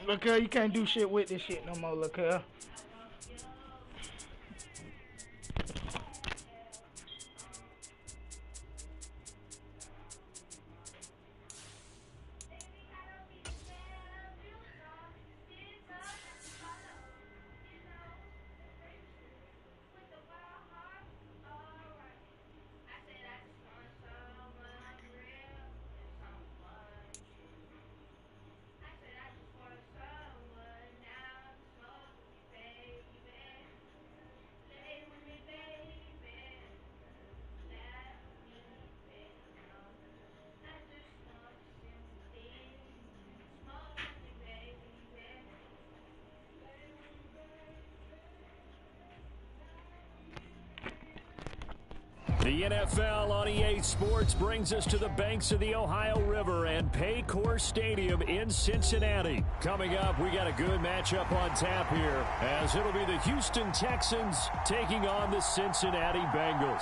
Look here, you can't do shit with this shit no more, look here. The NFL on EA Sports brings us to the banks of the Ohio River and Paycor Stadium in Cincinnati. Coming up, we got a good matchup on tap here, as it'll be the Houston Texans taking on the Cincinnati Bengals.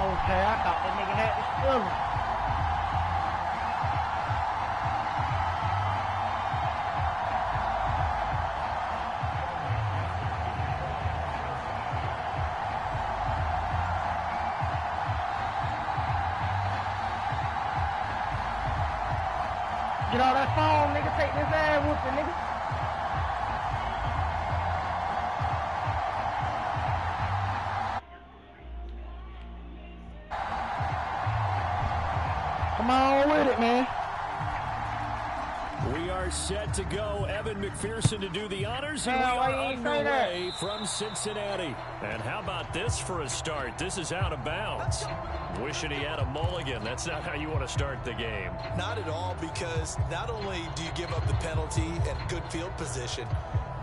Okay, I thought that nigga had the silver. Get all that phone, nigga. Take this ass whooping, nigga. Come on with it, man. We are set to go. Evan McPherson to do the honors, and we are underway from Cincinnati. And how about this for a start? This is out of bounds. Wishing he had a mulligan. That's not how you want to start the game. Not at all, because not only do you give up the penalty and good field position,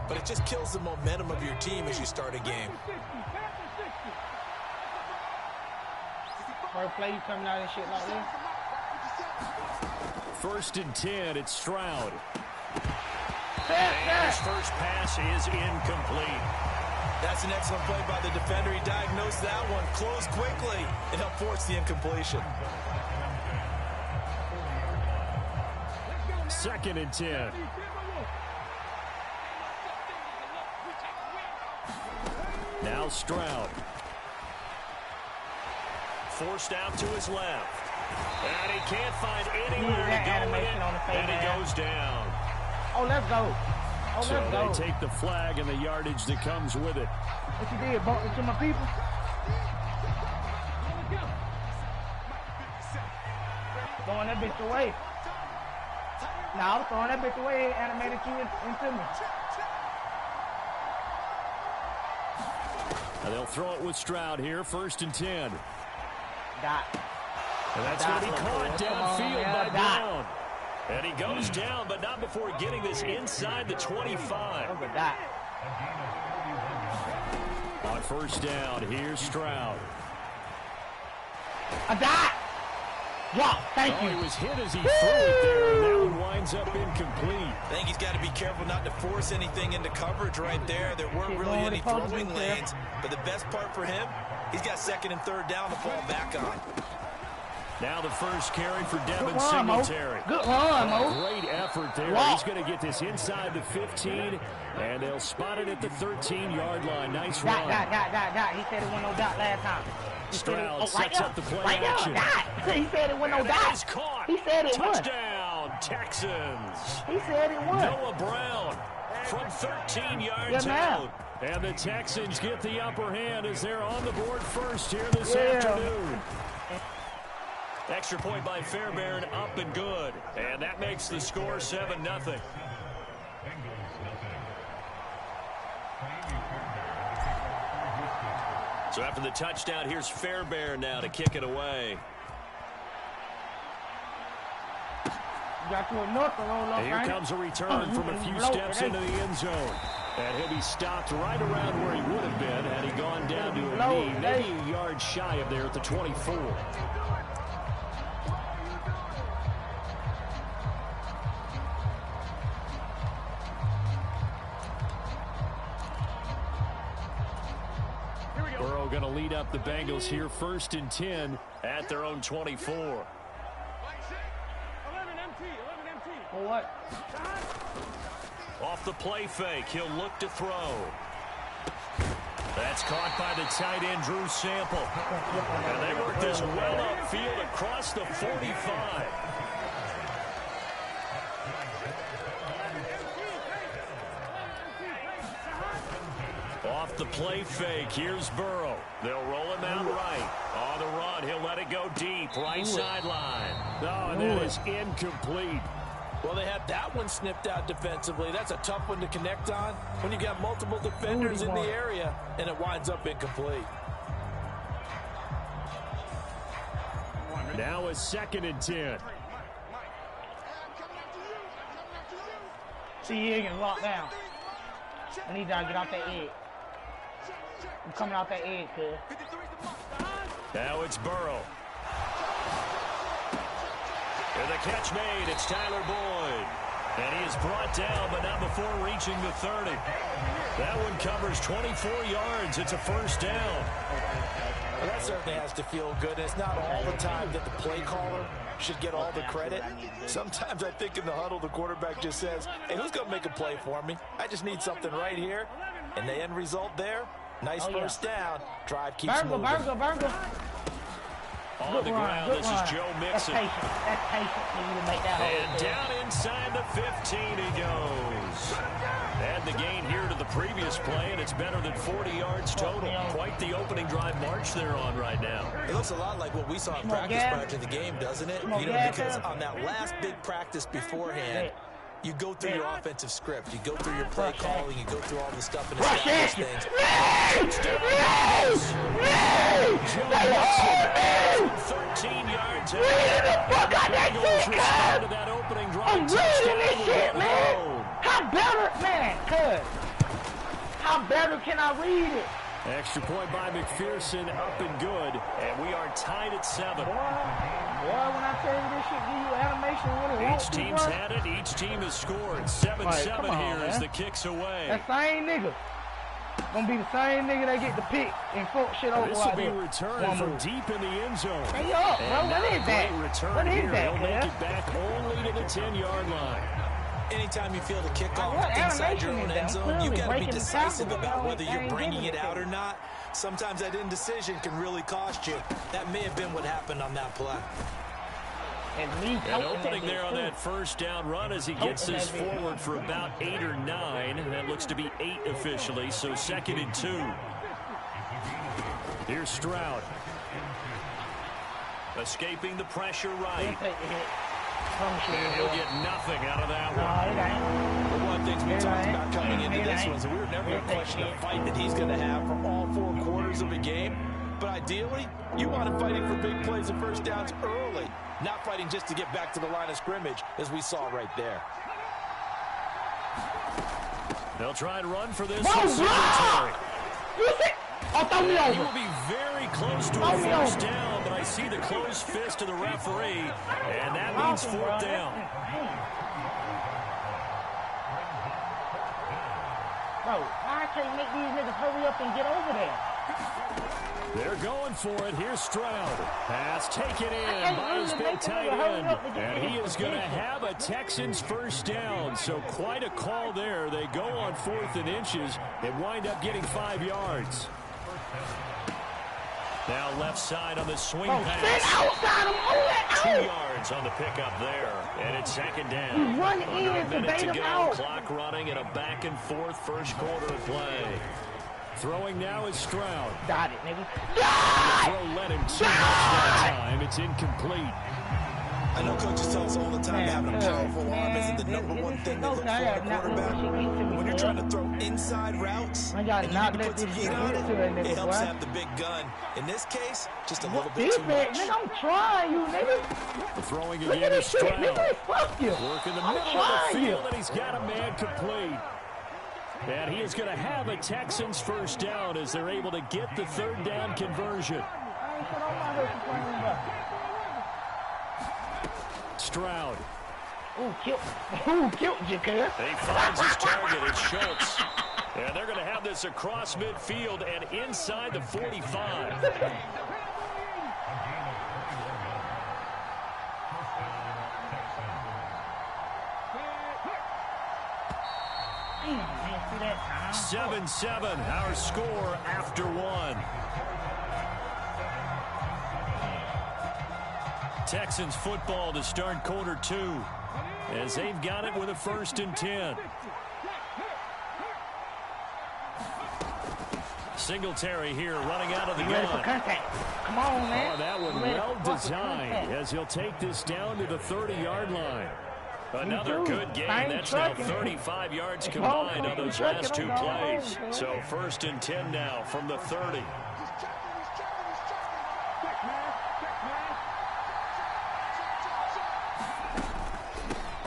but it just kills the momentum of your team as you start a game. First play, you coming out and shit like this. 1st and 10, it's Stroud. And his first pass is incomplete. That's an excellent play by the defender. He diagnosed that one, closed quickly, and helped force the incompletion. 2nd and 10. Now Stroud. Forced out to his left. And he can't find anywhere to go in, and he goes down. Oh, let's go. Oh, so let's go. They take the flag and the yardage that comes with it. What you did, bump into my people? Throwing that bitch away. Nah, I was throwing that bitch away, animated you into me. And they'll throw it with Stroud here, 1st and 10. Got. And that's going to be caught downfield by Brown. And he goes down, but not before getting this inside the 25. Look at that. On 1st down, here's Stroud. I got. Wow, thank you. He was hit as he threw it there, and that one winds up incomplete. I think he's got to be careful not to force anything into coverage right there. There weren't really any throwing lanes, but the best part for him, he's got 2nd and 3rd down to fall back on. Now the first carry for Devin Singletary. Good run, Mo. Great effort there. Wow. He's going to get this inside the 15, and they'll spot it at the 13-yard line. Nice run. Dot. He said it wasn't no dot last time. Stroud sets up the play action. He said it wasn't no dot. Is caught. He said it was. Touchdown, Texans. He said it was. Noah Brown from 13 yards out. And the Texans get the upper hand as they're on the board first here this afternoon. Extra point by Fairbairn, up and good. And that makes the score 7-0. So after the touchdown, here's Fairbairn now to kick it away. Got to a north to roll up, Here comes a return from a few steps into the end zone. And he'll be stopped right around where he would have been had he gone down to a knee, maybe a yard shy of there at the 24. Burrow going to lead up the Bengals here, 1st and 10 at their own 24. 11 empty. For what? Off the play fake, he'll look to throw. That's caught by the tight end, Drew Sample. And they work this well upfield across the 45. Off the play fake, here's Burrow. They'll roll him out right. On the run, he'll let it go deep, right sideline. Oh, and that is incomplete. Well, they had that one snipped out defensively. That's a tough one to connect on when you got multiple defenders in the area, and it winds up incomplete. Now a 2nd and 10. See, he getting locked down. I need y'all to get off that edge. I'm coming off that edge, kid. Now it's Burrow. And the catch made. It's Tyler Boyd. And he is brought down, but not before reaching the 30. That one covers 24 yards. It's a first down. Well, that certainly has to feel good. It's not all the time that the play caller should get all the credit. Sometimes I think in the huddle, the quarterback just says, hey, who's going to make a play for me? I just need something right here. And the end result there, nice first down. Drive keeps moving. Virgil. On the ground, this is Joe Mixon. That's patient for you to make that hold. And down inside the 15 he goes. Add the gain here to the previous play, and it's better than 40 yards total. Quite the opening drive march they're on right now. It looks a lot like what we saw in practice prior to the game, doesn't it? You know, because on that last big practice beforehand, you go through your offensive script. You go through your play calling. You go through all the stuff and establish things. Touchdown. 13 yards out. The Bengals respond to that opening drive. I'm reading this shit, man. How better, man, how better can I read it? Extra point by McPherson, up and good. And we are tied at 7. Boy, when I tell you this shit, give you animation when it Each team's had it. Each team has scored. 7-7 here as the kick's away. That same nigga. Gonna be the same nigga that get the pick and fuck shit over. This will be returned from deep in the end zone. Hey, up, bro. What is that? What is that, He'll make it back only to the 10-yard line. Anytime you feel the kickoff inside your own end zone, you got to be decisive about whether you're bringing it out or not. Sometimes that indecision can really cost you. That may have been what happened on that play. An opening there on that first down run as he gets this forward for about 8 or 9. And that looks to be 8 officially, so 2nd and 2. Here's Stroud. Escaping the pressure right. And he'll get nothing out of that one. One of the things we talked about coming into this was we were never going to question the fight that he's going to have for all 4 quarters of a game. But ideally, you want him fighting for big plays and first downs early, not fighting just to get back to the line of scrimmage, as we saw right there. They'll try and run for this. He will be very close to a first down, but I see the closed fist of the referee, and that means 4th down. Bro, why can't make these niggas hurry up and get over there? They're going for it. Here's Stroud. Pass taken in by his big tight end. And he is going to have a Texans first down. So quite a call there. They go on 4th and inches and wind up getting 5 yards. Now left side on the swing pass. 2 yards on the pickup there. And it's 2nd down. Run in and minute to him go. out. Clock running and a back and forth first quarter of play. Throwing now is Stroud. Got it, nigga. The throw led him too much that time. It's incomplete. I know coaches tell us all the time having a powerful arm isn't the #1 thing they look for in a quarterback. When you're trying to throw inside routes and you need to put some heat on it, it helps have the big gun. In this case, just a little bit too much. Nigga, I'm trying, you nigga. The throwing again is Stroud. Fuck you. Work in the middle of the field, and he's got a man complete. And he is going to have a Texans first down as they're able to get the 3rd down conversion. Stroud. Ooh, killed you, cuz. He finds his target. It's Schultz. And they're going to have this across midfield and inside the 45. 7-7, our score after one. Texans football to start quarter 2 as they've got it with a 1st and 10. Singletary here running out of the gun. Come on, man. Oh, that one well designed as he'll take this down to the 30-yard line. Another good game. That's now 35 yards combined on those last 2 plays. So 1st and 10 now from the 30.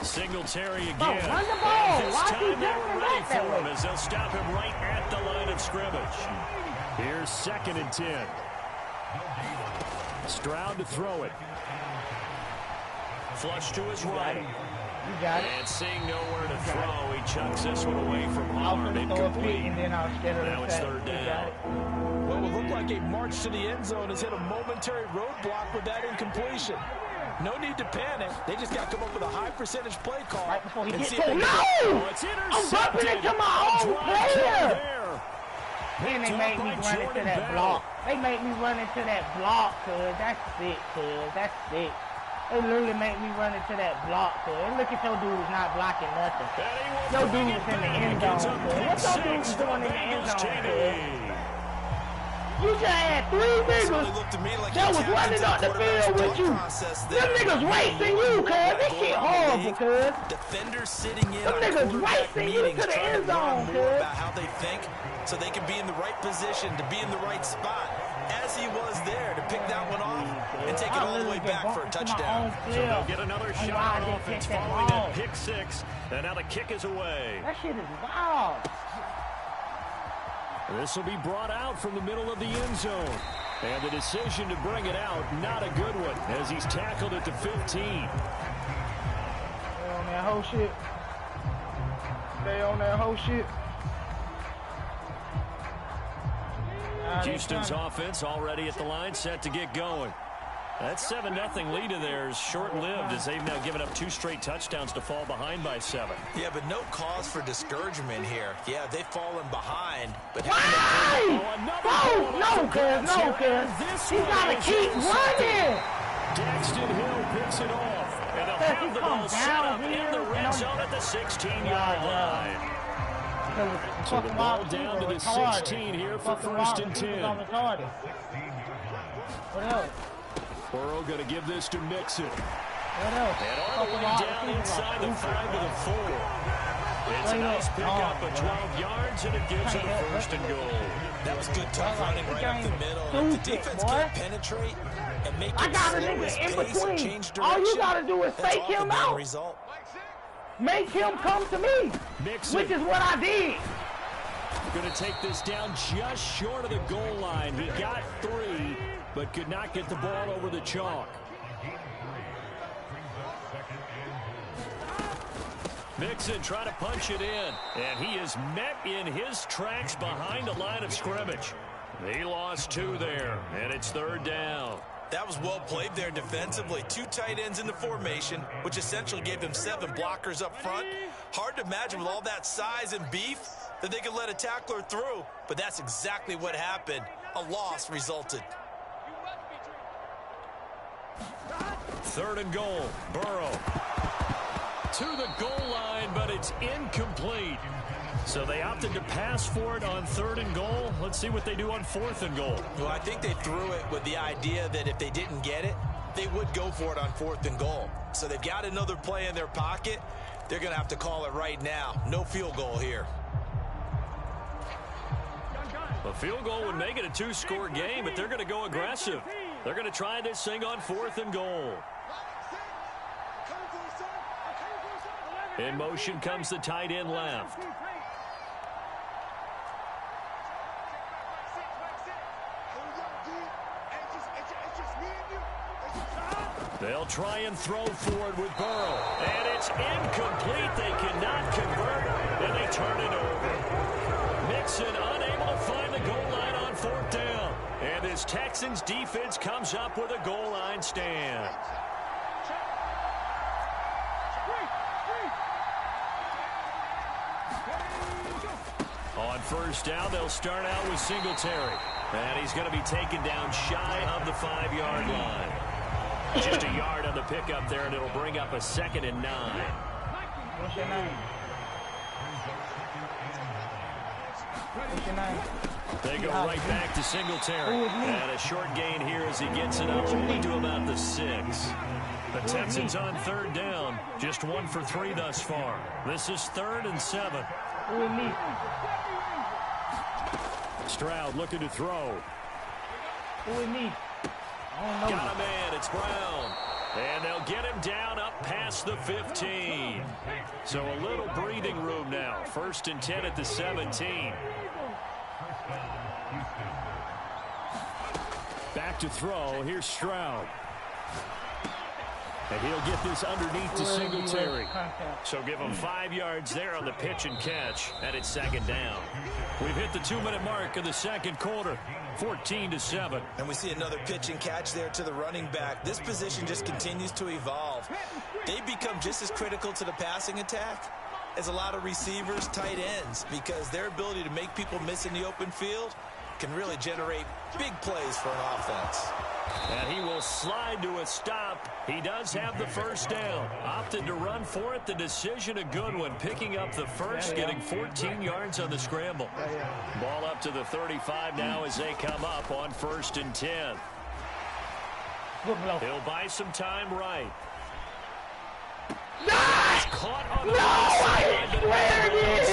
Singletary again. And this time they were ready for him as they'll stop him right at the line of scrimmage. Here's 2nd and 10. Stroud to throw it. Flush to his right. You got it. And seeing nowhere to throw, he chucks this one away from harm. Incomplete. Now it's 3rd down. What would look like a march to the end zone has hit a momentary roadblock with that incompletion. No need to panic. They just got to come up with a high percentage play call. Right before he gets No! It's I'm bumping into my own player. And they made me run into that block. They made me run into that block, cuz. That's sick, cuz. That's sick. They literally made me run into that block, cuz. And look at your dudes not blocking nothing. Your dude was in the end zone, cuz. What your dude was doing in the end zone, cuz? You just had 3 niggas like that was running up the field with you. Them niggas racing you, cuz. This shit horrible, cuz. Defenders sitting in them niggas racing you to the end zone, cuz. About how they think so they can be in the right position, to be in the right spot, as he was there, to pick that one off and take it all the way back for a touchdown. So they'll get another shot on offense following that pick 6, and now the kick is away. That shit is wild. This will be brought out from the middle of the end zone. And the decision to bring it out, not a good one, as he's tackled at the 15. Stay on that whole shit. Stay on that whole shit. Houston's offense already at the line, set to get going. That 7-0 lead of theirs short-lived as they've now given up 2 straight touchdowns to fall behind by 7. Yeah, but no cause for discouragement here. Yeah, they've fallen behind. But why? No, cuz. He got to keep running. Daxton Hill picks it off. And they'll have the ball set up in the red zone at the 16-yard line. So the ball down to the 16 here for 1st and 10. What else? Burrow going to give this to Mixon. What else? And all the way down inside the 5 to the 4. It's a nice pickup of 12 yards, and it gives it a 1st and goal. That was good tough running right up the middle. If the defense can't penetrate and make it slow his pace and change direction, all you got to do is fake him out. Result. Make him come to me, Mixon, which is what I did. Going to take this down just short of the goal line. He got 3, but could not get the ball over the chalk. Mixon trying to punch it in, and he is met in his tracks behind the line of scrimmage. He lost 2 there, and it's 3rd down. That was well played there defensively. 2 tight ends in the formation, which essentially gave them 7 blockers up front. Hard to imagine with all that size and beef that they could let a tackler through, but that's exactly what happened. A loss resulted. 3rd and goal. Burrow to the goal line, but it's incomplete. So they opted to pass for it on 3rd and goal. Let's see what they do on 4th and goal. Well, I think they threw it with the idea that if they didn't get it, they would go for it on 4th and goal. So they've got another play in their pocket. They're going to have to call it right now. No field goal here. A field goal would make it a 2-score game, but they're going to go aggressive. They're going to try this thing on 4th and goal. In motion comes the tight end left. They'll try and throw forward with Burrow. And it's incomplete. They cannot convert, and they turn it over. Mixon unable to find the goal line on 4th down. And this Texans defense comes up with a goal line stand. On first down. They'll start out with Singletary. And he's going to be taken down shy of the 5-yard line. Just a yard on the pickup there, and it'll bring up a 2nd and 9. What's your name? What's your name? They go right back to Singletary. And a short gain here as he gets it up only to about the 6. The Texans on 3rd down. Just 1 for 3 thus far. This is 3rd and 7. Who is me? Stroud looking to throw. Who is me? I don't know. Got a man. It's Brown. And they'll get him down up past the 15. So a little breathing room now. 1st and 10 at the 17. Back to throw. Here's Stroud. And he'll get this underneath to Singletary. So give him 5 yards there on the pitch and catch. And it's 2nd down. We've hit the 2-minute mark of the 2nd quarter. 14-7. And we see another pitch and catch there to the running back. This position just continues to evolve. They become just as critical to the passing attack as a lot of receivers, tight ends, because their ability to make people miss in the open field can really generate big plays for an offense. And he will slide to a stop. He does have the first down. Opted to run for it. The decision a good one. Picking up the first, getting 14 yards on the scramble. Ball up to the 35 now as they come up on 1st and 10. He'll buy some time right. Nice! Caught on the I swear it is!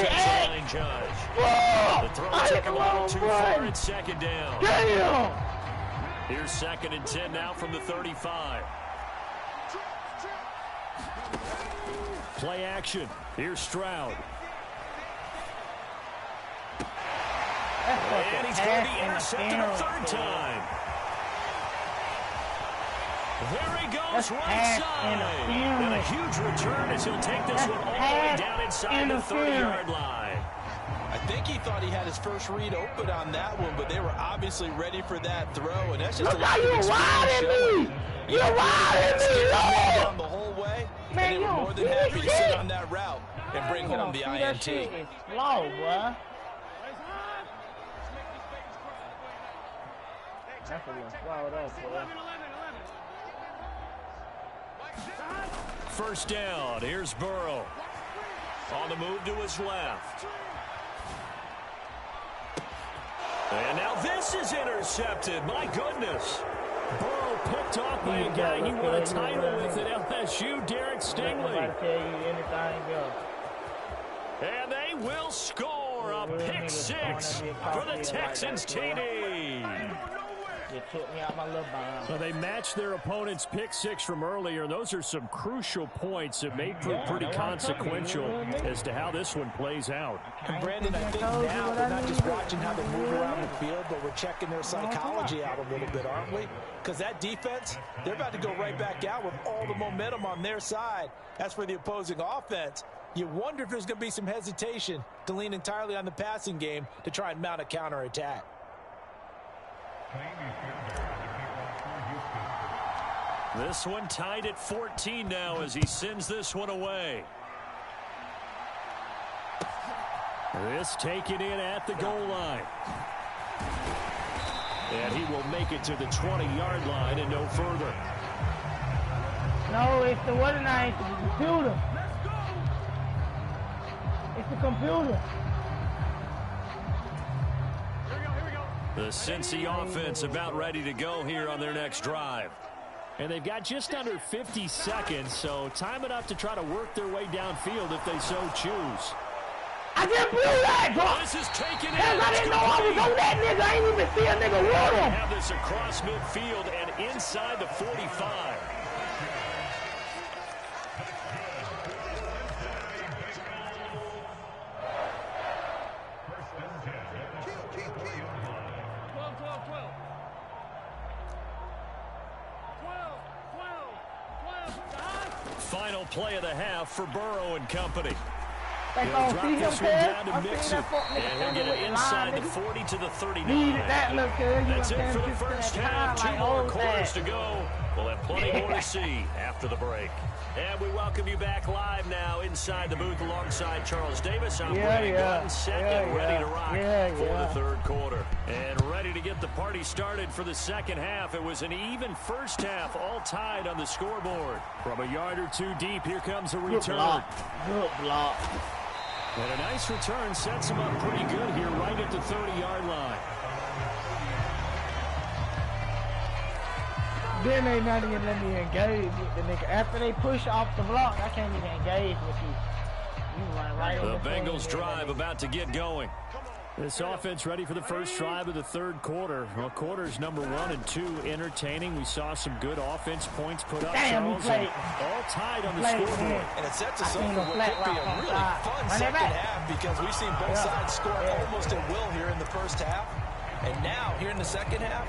The throw took him a little too far at 2nd down. Damn! Here's 2nd and 10 now from the 35. Play action. Here's Stroud. And he's going to be intercepted a 3rd time. There he goes, right side. And a huge return as he'll take this one all the way down inside the 30-yard line. I think he thought he had his first read open on that one, but they were obviously ready for that throw, and that's just a lot of experience. You're riding me! Down the whole way, and they were more than happy to sit on that route and bring home the INT. That shit is slow, boy. That's a little slowed up, boy. First down. Here's Burrow. On the move to his left. And now this is intercepted. My goodness. Burrow picked off by a guy he won a title with at LSU, Derek Stingley. And they will score a pick 6 for the Texans TD. You took me out my little bomb. So they matched their opponent's pick 6 from earlier. Those are some crucial points that may prove pretty consequential as to how this one plays out. And Brandon, I think now we're not just watching how they move around the field, but we're checking their psychology out a little bit, aren't we? Because that defense, they're about to go right back out with all the momentum on their side. As for the opposing offense, you wonder if there's going to be some hesitation to lean entirely on the passing game to try and mount a counterattack. This one tied at 14 now as he sends this one away. This taken in at the goal line. And he will make it to the 20-yard line and no further. No, it's the what tonight? It's the computer. It's the computer. The Cincy offense about ready to go here on their next drive. And they've got just under 50 seconds, so time enough to try to work their way downfield if they so choose. I just blew that, bro. This is taken in. I didn't know I was on that nigga. I ain't even see a nigga with him. Have this across midfield and inside the 45. Final play of the half for Burrow and company. Think I don't see him, cuz. I'm seeing that fuck nigga standing with the line, inside the 40 to the 39. Needed that look, cuz. That's it for the first half. 2 more quarters to go. We'll have plenty more to see after the break. And we welcome you back live now inside the booth alongside Charles Davis. I'm Brady Gordon, second, ready to rock for the third quarter. And ready to get the party started for the second half. It was an even first half, all tied on the scoreboard. From a yard or two deep, here comes a return. Good block. And a nice return sets him up pretty good here right at the 30-yard line. Then they not even let me engage with the nigga. After they push off the block, I can't even engage with you. You run right over the Bengals drive about to get going. This offense ready for the first drive of the third quarter. Well, quarters number 1 and 2 entertaining. We saw some good offense points put up. Damn, Charles, all tied on the scoreboard. And it sets us up for what could be a really fun second half because we've seen both sides score almost at will here in the first half. And now, here in the second half,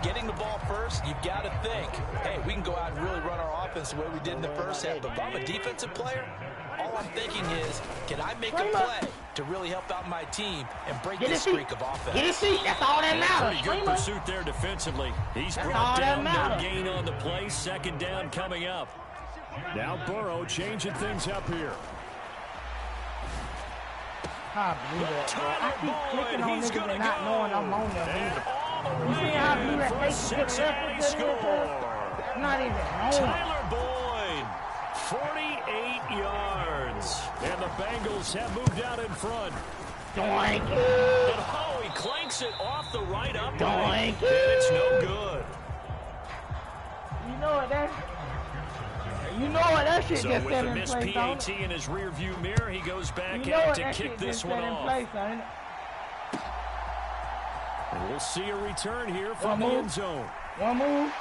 getting the ball first, you've got to think, hey, we can go out and really run our offense the way we did in the first half. But if I'm a defensive player, all I'm thinking is, can I make a play to really help out my team and break this streak of offense? Get his feet. That's all that matters. Pretty good pursuit there defensively. He's brought down, no gain on the play. Second down coming up. Now Burrow changing things up here. I believe that, bro. I keep clicking on niggas and not knowing I'm on them. You see how I do that fake score? Not even knowing. Tyler Boyd, 48 yards. And the Bengals have moved out in front. Doink. And oh, he clanks it off the right upright. Doink. And it's no good. You know what that shit so just with set the in missed place, PAT in his rearview mirror, he goes back you out to kick this one off. Place, ain't it? And we'll see a return here from the end zone. One move.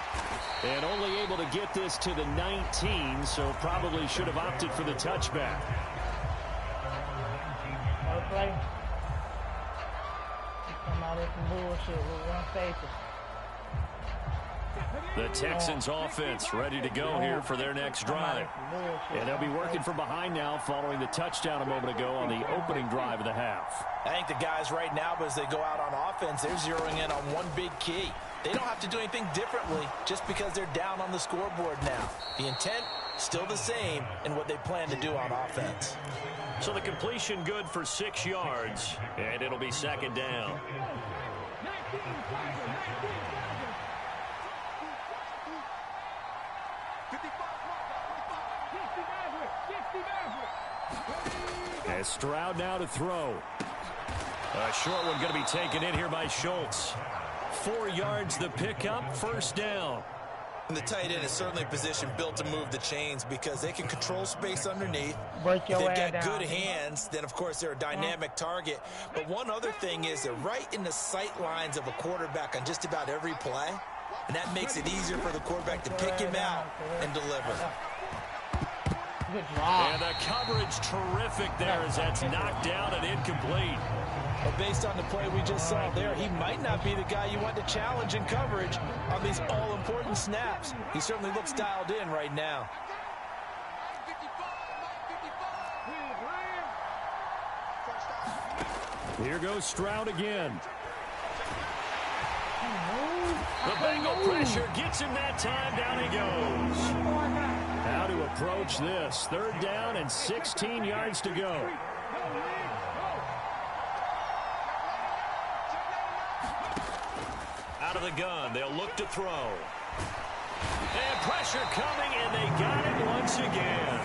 And only able to get this to the 19, so probably should have opted for the touchback. Another play. Come out of some bullshit with one safety. The Texans offense ready to go here for their next drive. And they'll be working from behind now following the touchdown a moment ago on the opening drive of the half. I think the guys right now, as they go out on offense, they're zeroing in on one big key. They don't have to do anything differently just because they're down on the scoreboard now. The intent, still the same in what they plan to do on offense. So the completion good for 6 yards, and it'll be second down. As Stroud now to throw. A short one going to be taken in here by Schultz. 4 yards the pickup, first down. And the tight end is certainly a position built to move the chains because they can control space underneath. Break your They've got down. good hands. Then, of course, they're a dynamic target. But one other thing is they're right in the sight lines of a quarterback on just about every play. And that makes it easier for the quarterback to pick him out and deliver. Good job. And the coverage terrific there as that's knocked down and incomplete. But based on the play we just saw there, he might not be the guy you want to challenge in coverage on these all-important snaps. He certainly looks dialed in right now. Here goes Stroud again. The Bengal pressure gets him that time. Down he goes. How to approach this. Third down and 16 yards to go. Out of the gun, they'll look to throw. And pressure coming, and they got it once again.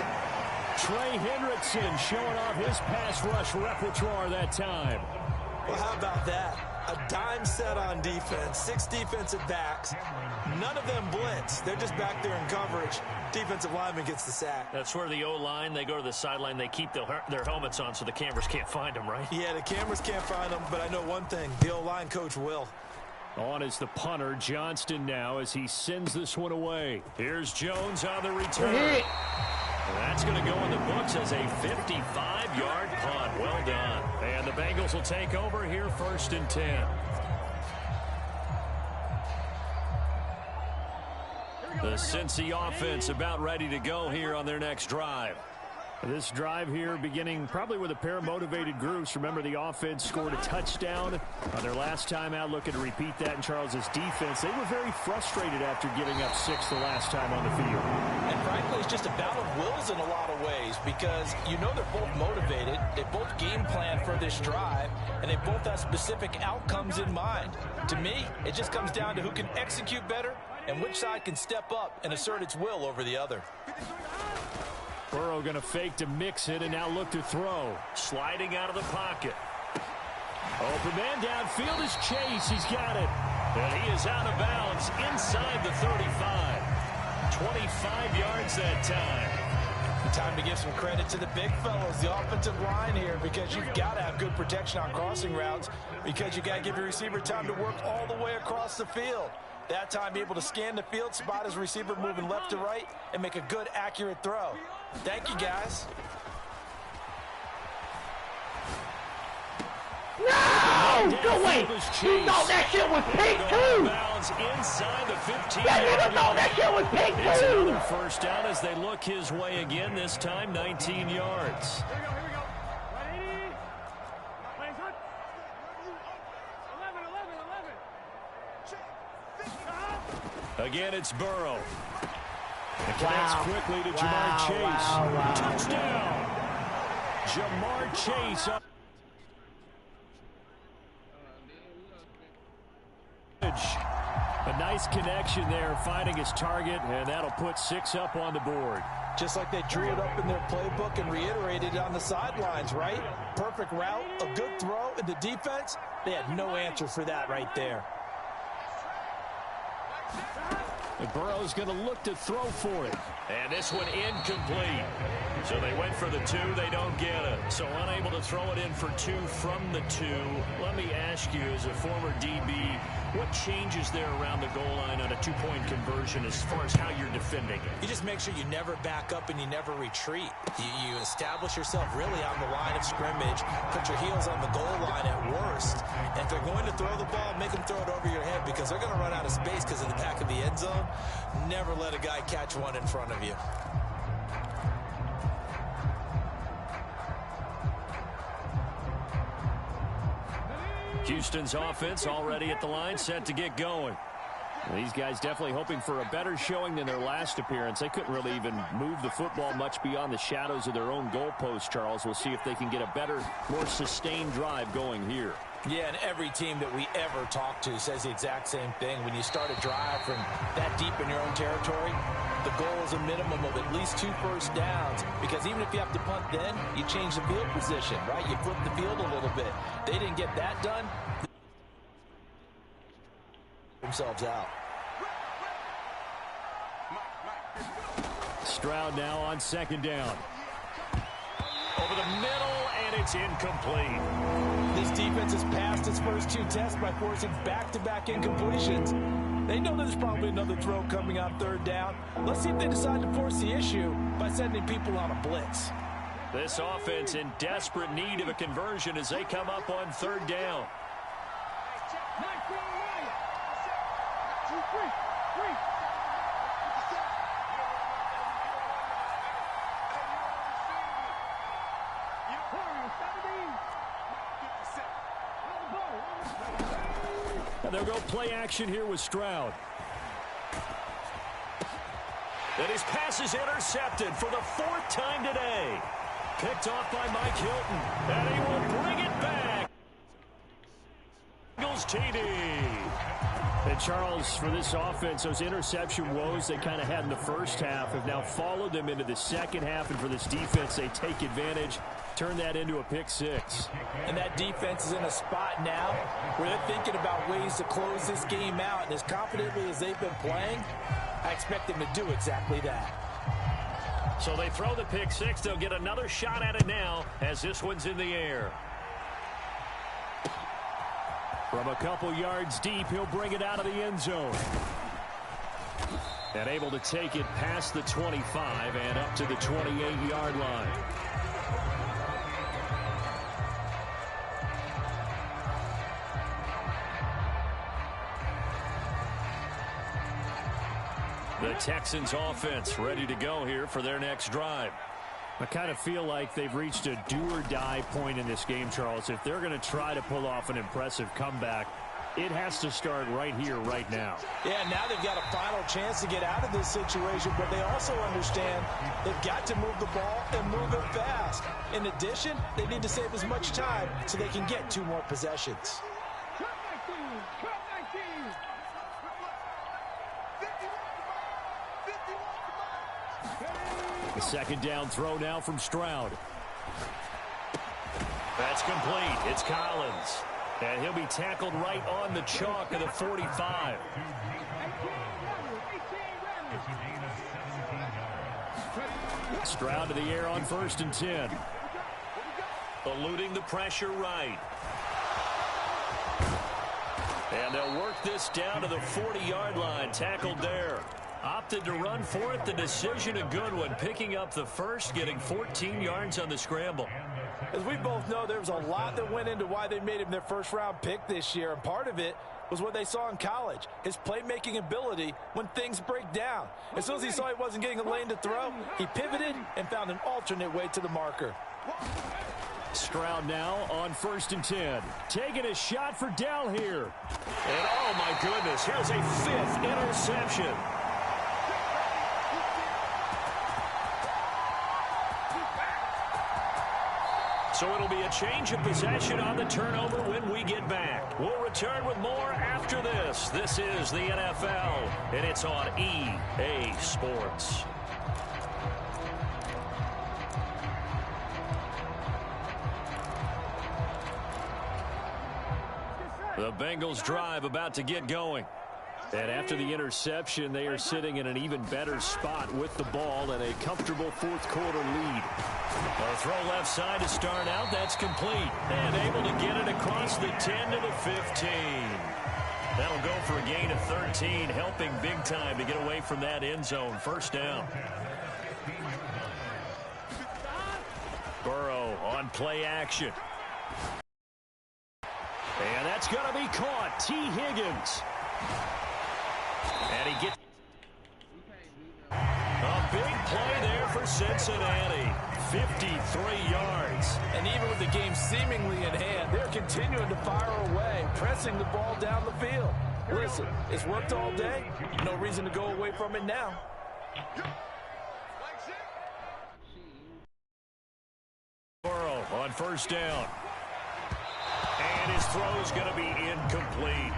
Trey Hendrickson showing off his pass rush repertoire that time. Well, how about that? A dime set on defense, 6 defensive backs. None of them blitz. They're just back there in coverage. Defensive lineman gets the sack. That's where the O-line, they go to the sideline, they keep their helmets on so the cameras can't find them, right? Yeah, the cameras can't find them, but I know one thing. The O-line coach will. On is the punter, Johnston now, as he sends this one away. Here's Jones on the return. And that's going to go in the books as a 55-yard punt. Well done. And the Bengals will take over here first and 10. The Cincy offense about ready to go here on their next drive. This drive here beginning probably with a pair of motivated groups. Remember, the offense scored a touchdown on their last time out, looking to repeat that in Charles's defense. They were very frustrated after giving up 6 the last time on the field. And frankly, it's just a battle of wills in a lot of ways because you know they're both motivated. They both game plan for this drive, and they both have specific outcomes in mind. To me, it just comes down to who can execute better and which side can step up and assert its will over the other. Burrow going to fake to mix it and now look to throw. Sliding out of the pocket. Open man downfield is Chase. He's got it. And he is out of bounds inside the 35. 25 yards that time. Time to give some credit to the big fellows, the offensive line here, because you've got to have good protection on crossing routes because you got to give your receiver time to work all the way across the field. That time, be able to scan the field, spot his receiver moving left to right, and make a good, accurate throw. Thank you, guys. No! Go away! He thought that shit was pick too! Inside the 15. That nigga thought that shit was pick It's too! another first down as they look his way again, this time 19 yards. Again, it's Burrow. It connects quickly to Jamar Chase. Touchdown! Jamar Chase up. A nice connection there, finding his target, and that'll put 6 up on the board. Just like they drew it up in their playbook and reiterated it on the sidelines, right? Perfect route, a good throw, and the defense, they had no answer for that right there. And Burrow's going to look to throw for it. And this one incomplete. So they went for the 2. They don't get it. So unable to throw it in for 2 from the 2. Let me ask you, as a former DB, what changes there around the goal line on a 2-point conversion as far as how you're defending it? You just make sure you never back up and you never retreat. You establish yourself really on the line of scrimmage, put your heels on the goal line at worst. And if they're going to throw the ball, make them throw it over your head because they're going to run out of space because of the back of the end zone. Never let a guy catch one in front of you. Houston's offense already at the line, set to get going. These guys definitely hoping for a better showing than their last appearance. They couldn't really even move the football much beyond the shadows of their own goalpost, Charles. We'll see if they can get a better, more sustained drive going here. Yeah, and every team that we ever talk to says the exact same thing. When you start a drive from that deep in your own territory, the goal is a minimum of at least 2 first downs, because even if you have to punt then, you change the field position, right? You flip the field a little bit. They didn't get that done. Themselves out. Stroud now on 2nd down. Over the middle, and it's incomplete. This defense has passed its first 2 tests by forcing back-to-back incompletions. They know there's probably another throw coming on 3rd down. Let's see if they decide to force the issue by sending people on a blitz. This offense in desperate need of a conversion as they come up on 3rd down. And they'll go play action here with Stroud. And his pass is intercepted for the 4th time today. Picked off by Mike Hilton. And he will bring it back. Eagles TD. And Charles, for this offense, those interception woes they kind of had in the first half have now followed them into the second half. And for this defense, they take advantage, turn that into a pick 6. And that defense is in a spot now where they're thinking about ways to close this game out. And as confidently as they've been playing, I expect them to do exactly that. So they throw the pick 6. They'll get another shot at it now as this one's in the air. From a couple yards deep, he'll bring it out of the end zone. And able to take it past the 25 and up to the 28-yard line. The Texans offense ready to go here for their next drive. I kind of feel like they've reached a do-or-die point in this game, Charles. If they're going to try to pull off an impressive comeback, it has to start right here, right now. Yeah, now they've got a final chance to get out of this situation, but they also understand they've got to move the ball and move it fast. In addition, they need to save as much time so they can get 2 more possessions. The second down throw now from Stroud. That's complete. It's Collins. And he'll be tackled right on the chalk of the 45. Stroud to the air on 1st and 10. Eluding the pressure right. And they'll work this down to the 40-yard line. Tackled there. Opted to run for it. The decision a good one. Picking up the first, getting 14 yards on the scramble. As we both know, there was a lot that went into why they made him their first-round pick this year, and part of it was what they saw in college, his playmaking ability when things break down. As soon as he saw he wasn't getting a lane to throw, he pivoted and found an alternate way to the marker. Stroud now on 1st and 10. Taking a shot for Dell here. And oh my goodness, here's a 5th interception. So it'll be a change of possession on the turnover when we get back. We'll return with more after this. This is the NFL, and it's on EA Sports. The Bengals drive about to get going. And after the interception, they are sitting in an even better spot with the ball and a comfortable 4th quarter lead. A throw left side to start out. That's complete. And able to get it across the 10 to the 15. That'll go for a gain of 13, helping big time to get away from that end zone. 1st down. Burrow on play action. And that's going to be caught. T. Higgins. And he gets a big play there for Cincinnati. 53 yards. And even with the game seemingly in hand, they're continuing to fire away, pressing the ball down the field. Listen, it's worked all day. No reason to go away from it now. Burrow on 1st down. And his throw's going to be incomplete.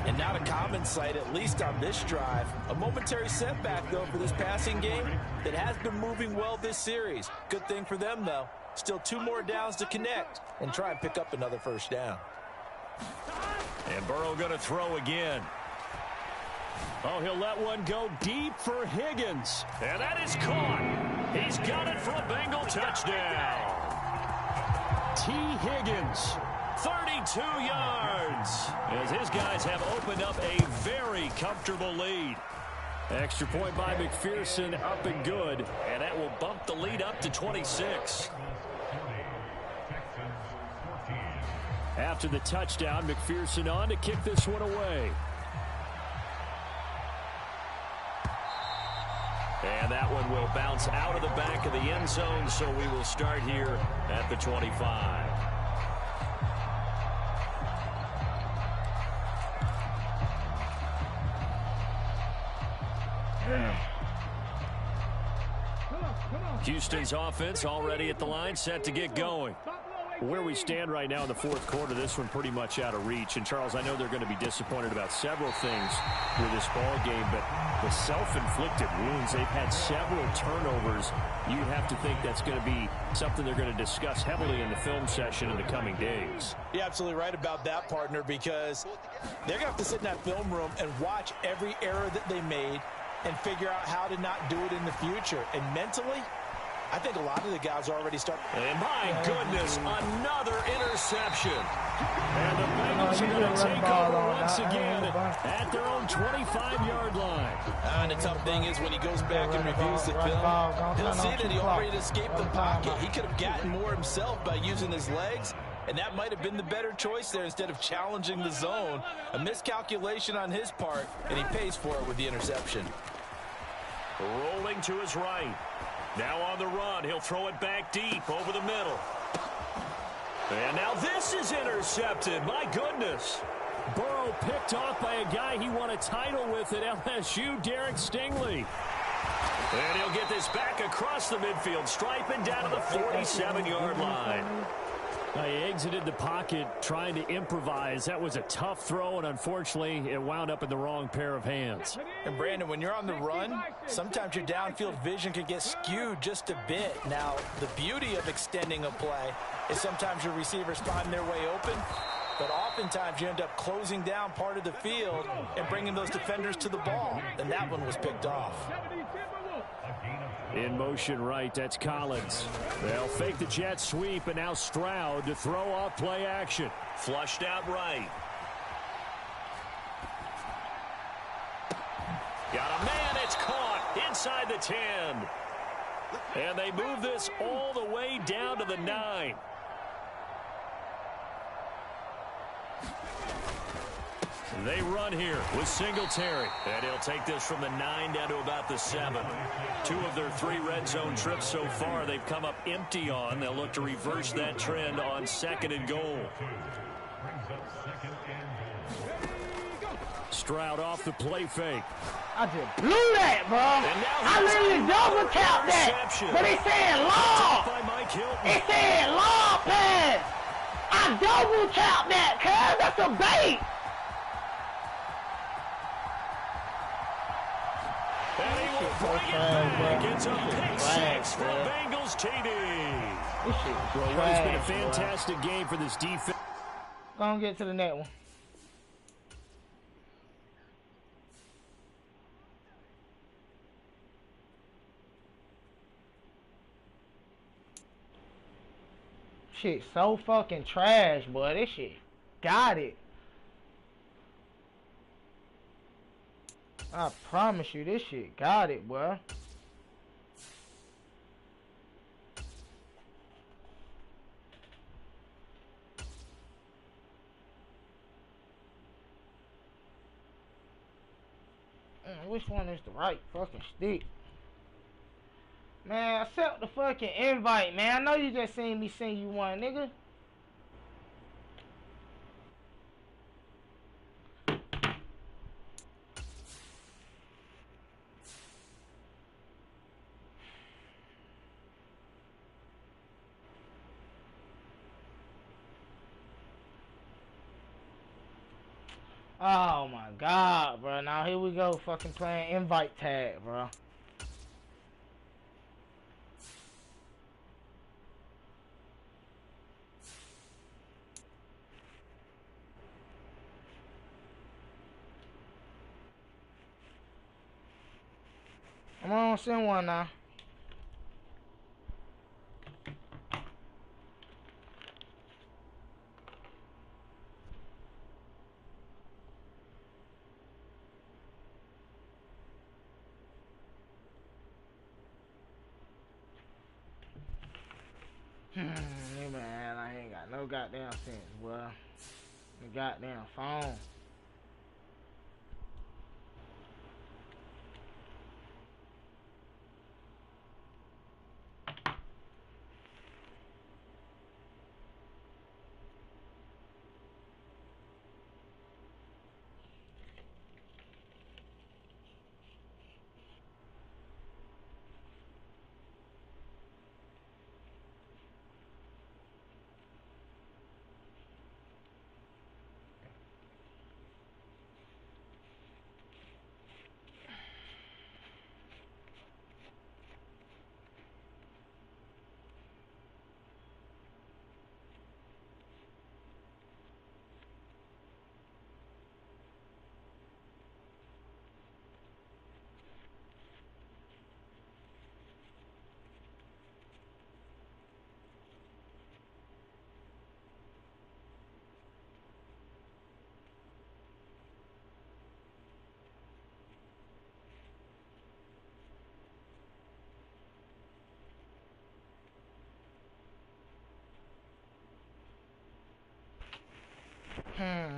And not a common sight, at least on this drive. A momentary setback, though, for this passing game that has been moving well this series. Good thing for them, though. Still 2 more downs to connect and try and pick up another 1st down. And Burrow going to throw again. Oh, he'll let one go deep for Higgins. And that is caught. He's got it for a Bengal touchdown. T. Higgins. 32 yards as his guys have opened up a very comfortable lead. Extra point by McPherson, up and good, and that will bump the lead up to 26. After the touchdown, McPherson on to kick this one away. And that one will bounce out of the back of the end zone, so we will start here at the 25. Houston's offense already at the line, set to get going. Where we stand right now in the 4th quarter, this one pretty much out of reach. And, Charles, I know they're going to be disappointed about several things with this ball game, but the self-inflicted wounds, they've had several turnovers. You'd have to think that's going to be something they're going to discuss heavily in the film session in the coming days. You're absolutely right about that, partner, because they're going to have to sit in that film room and watch every error that they made and figure out how to not do it in the future. And mentally, I think a lot of the guys already start. And my goodness, another interception. And the Bengals are going to take over once again at their own 25-yard line. And the tough thing is when he goes back and reviews the film, he'll see that he already escaped the pocket. He could have gotten more himself by using his legs, and that might have been the better choice there instead of challenging the zone. A miscalculation on his part, and he pays for it with the interception. Rolling to his right. Now on the run, he'll throw it back deep over the middle. And now this is intercepted. My goodness. Burrow picked off by a guy he won a title with at LSU, Derek Stingley. And he'll get this back across the midfield stripe and down to the 47-yard line. Now he exited the pocket trying to improvise. That was a tough throw, and unfortunately, it wound up in the wrong pair of hands. And Brandon, when you're on the run, sometimes your downfield vision can get skewed just a bit. Now, the beauty of extending a play is sometimes your receivers find their way open, but oftentimes you end up closing down part of the field and bringing those defenders to the ball. And that one was picked off. In motion right, that's Collins. They'll fake the jet sweep, and now Stroud to throw off play action. Flushed out right. Got a man, it's caught inside the 10. And they move this all the way down to the 9. They run here with Singletary. And he'll take this from the 9 down to about the 7. 2 of their 3 red zone trips so far they've come up empty on. They'll look to reverse that trend on 2nd and goal. Stroud off the play fake. I just blew that, bro. I literally double tapped that. But it said long. It said long pass. I double tapped that, cuz that's a bait. Gets a pick 6 for Bengals TD. This shit is Well, it's been a fantastic game for this defense. Gonna get to the next one. Shit so fucking trash, boy. This shit got it. I promise you, this shit got it, boy. Which one is the right fucking stick? Man, accept the fucking invite, man. I know you just seen me sing you one, nigga. Oh my god, bro. Now here we go fucking playing invite tag, bro. I'm on, send one now. Man, I ain't got no goddamn sense, boy. The goddamn phone.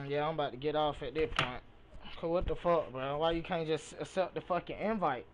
Yeah, I'm about to get off at this point. Cause what the fuck, bro? Why you can't just accept the fucking invite?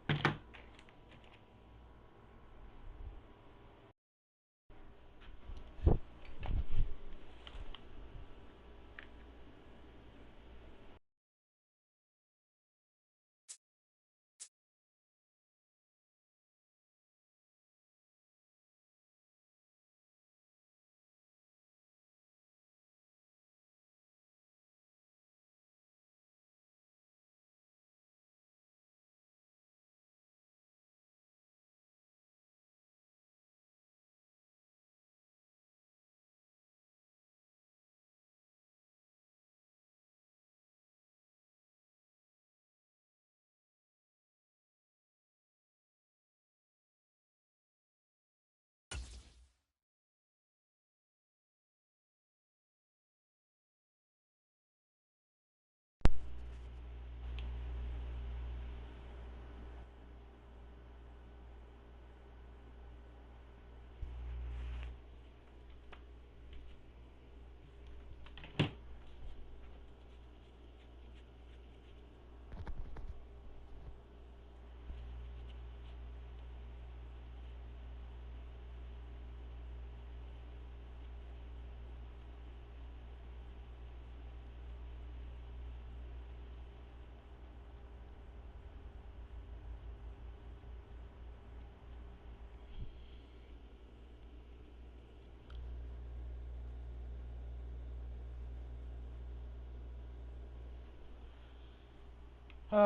Boy,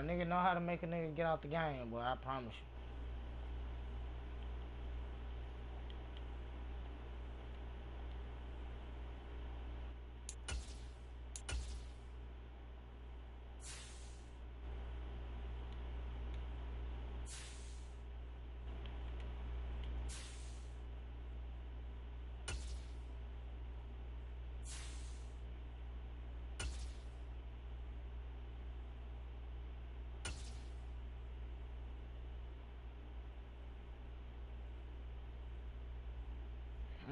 nigga know how to make a nigga get out the game, boy. I promise you.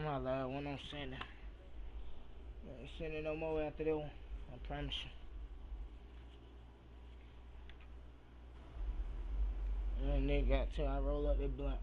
My lad, when I'm sending. I ain't sending no more after that one. I promise you. And nigga got till I roll up that blunt.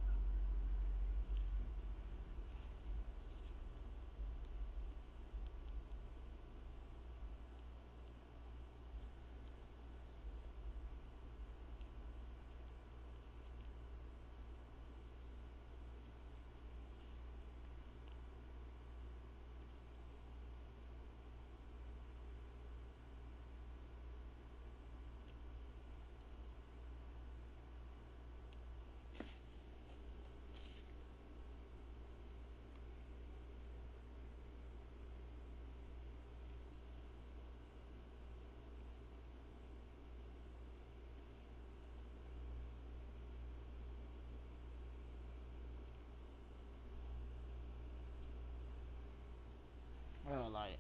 Oh, like,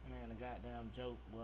man, a goddamn joke, boy.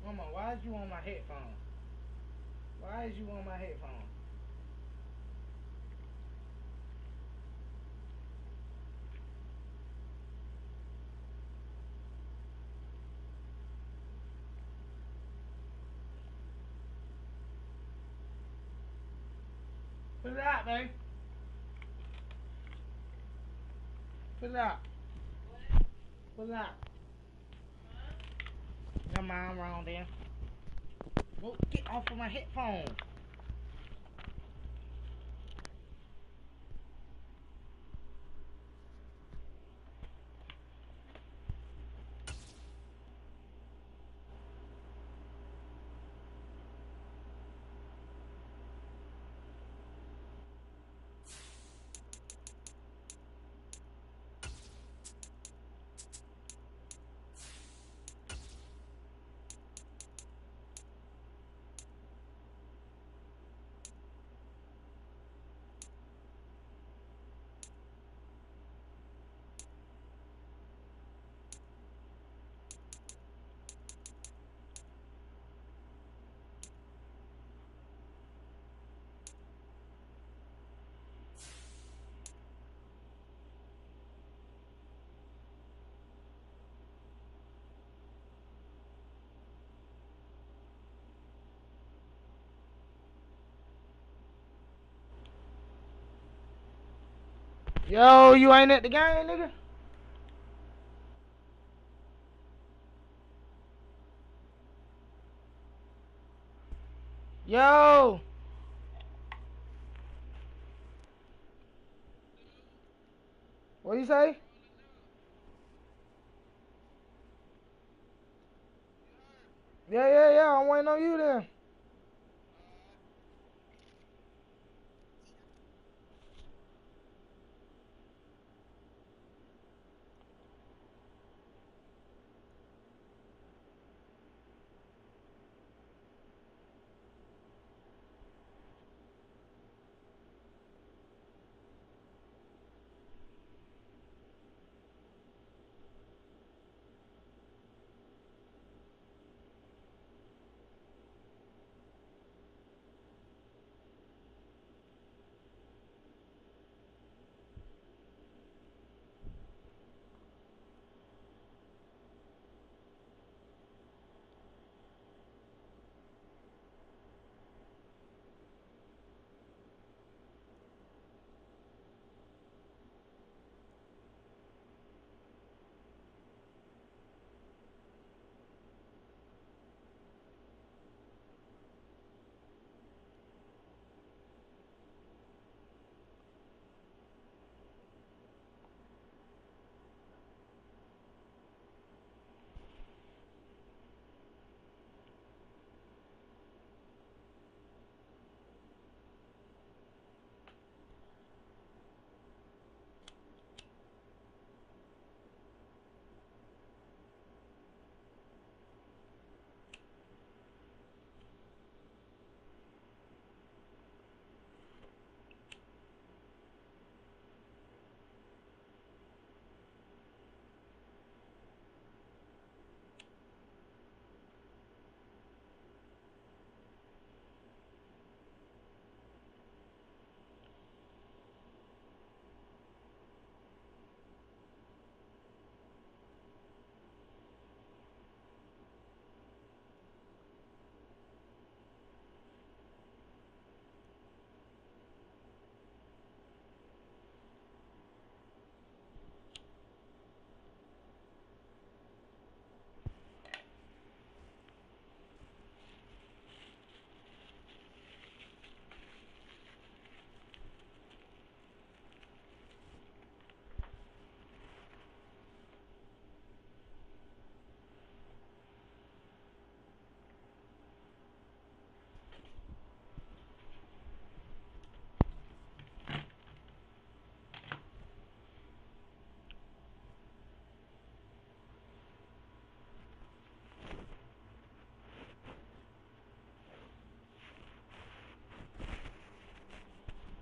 Mama, why is you on my headphones? Why is you on my headphones? Put it out, babe. Put it out. Put it out. Never mind, I'm wrong then. Go get off of my headphones. Yo, you ain't at the game, nigga? Yo! What you say? Yeah. I'm waiting on you then.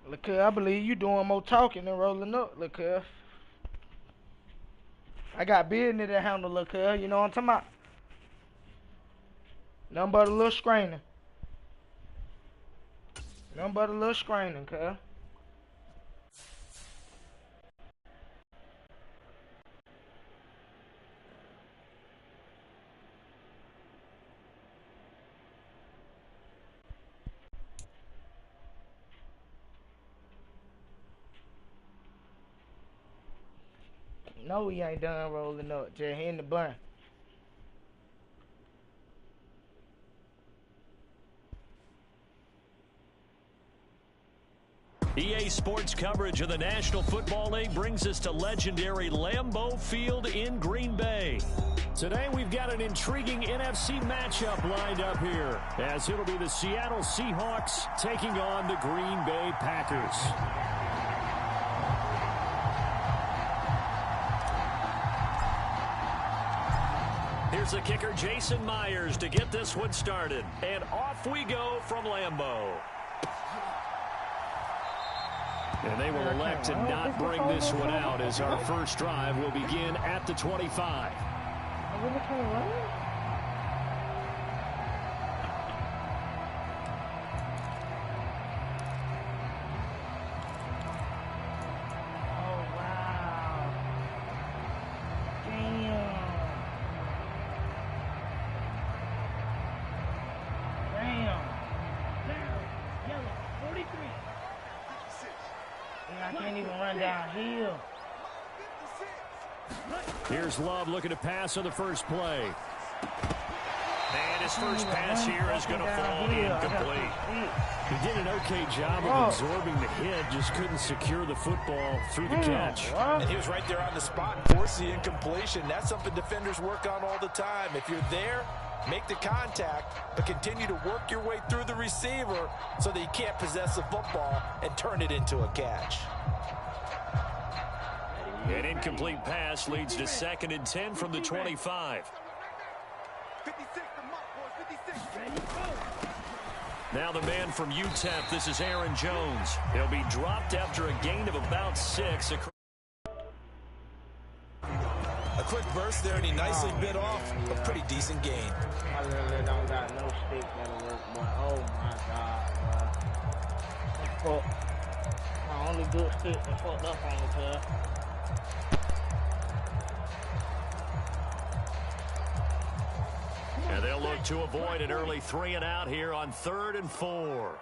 Look here, I believe you doing more talking than rolling up, look here. I got business to handle, look here, you know what I'm talking about? Nothing but a little screening. Nothing but a little screening, cuz. No, we ain't done rolling up. Just hitting the button. EA Sports coverage of the National Football League brings us to legendary Lambeau Field in Green Bay. Today we've got an intriguing NFC matchup lined up here, as it'll be the Seattle Seahawks taking on the Green Bay Packers. Here's the kicker, Jason Myers, to get this one started. And off we go from Lambeau. And they will elect to not bring this one out, as our first drive will begin at the 25. Here's Love looking to pass on the first play. And his first pass here is going to fall incomplete. He did an okay job of absorbing the hit, just couldn't secure the football through the catch. And he was right there on the spot, force the incompletion. That's something defenders work on all the time. If you're there, make the contact, but continue to work your way through the receiver so that you can't possess the football and turn it into a catch. An incomplete pass leads to 2nd and 10 from the 25. Now the man from UTEP, this is Aaron Jones. He'll be dropped after a gain of about 6. A quick burst there, and he nicely bit off a pretty decent gain. I literally don't got no stick that'll work, but oh my God, bro. My only good stick that fucked up on the cuz. And they'll look to avoid an early 3 and out here on 3rd and 4.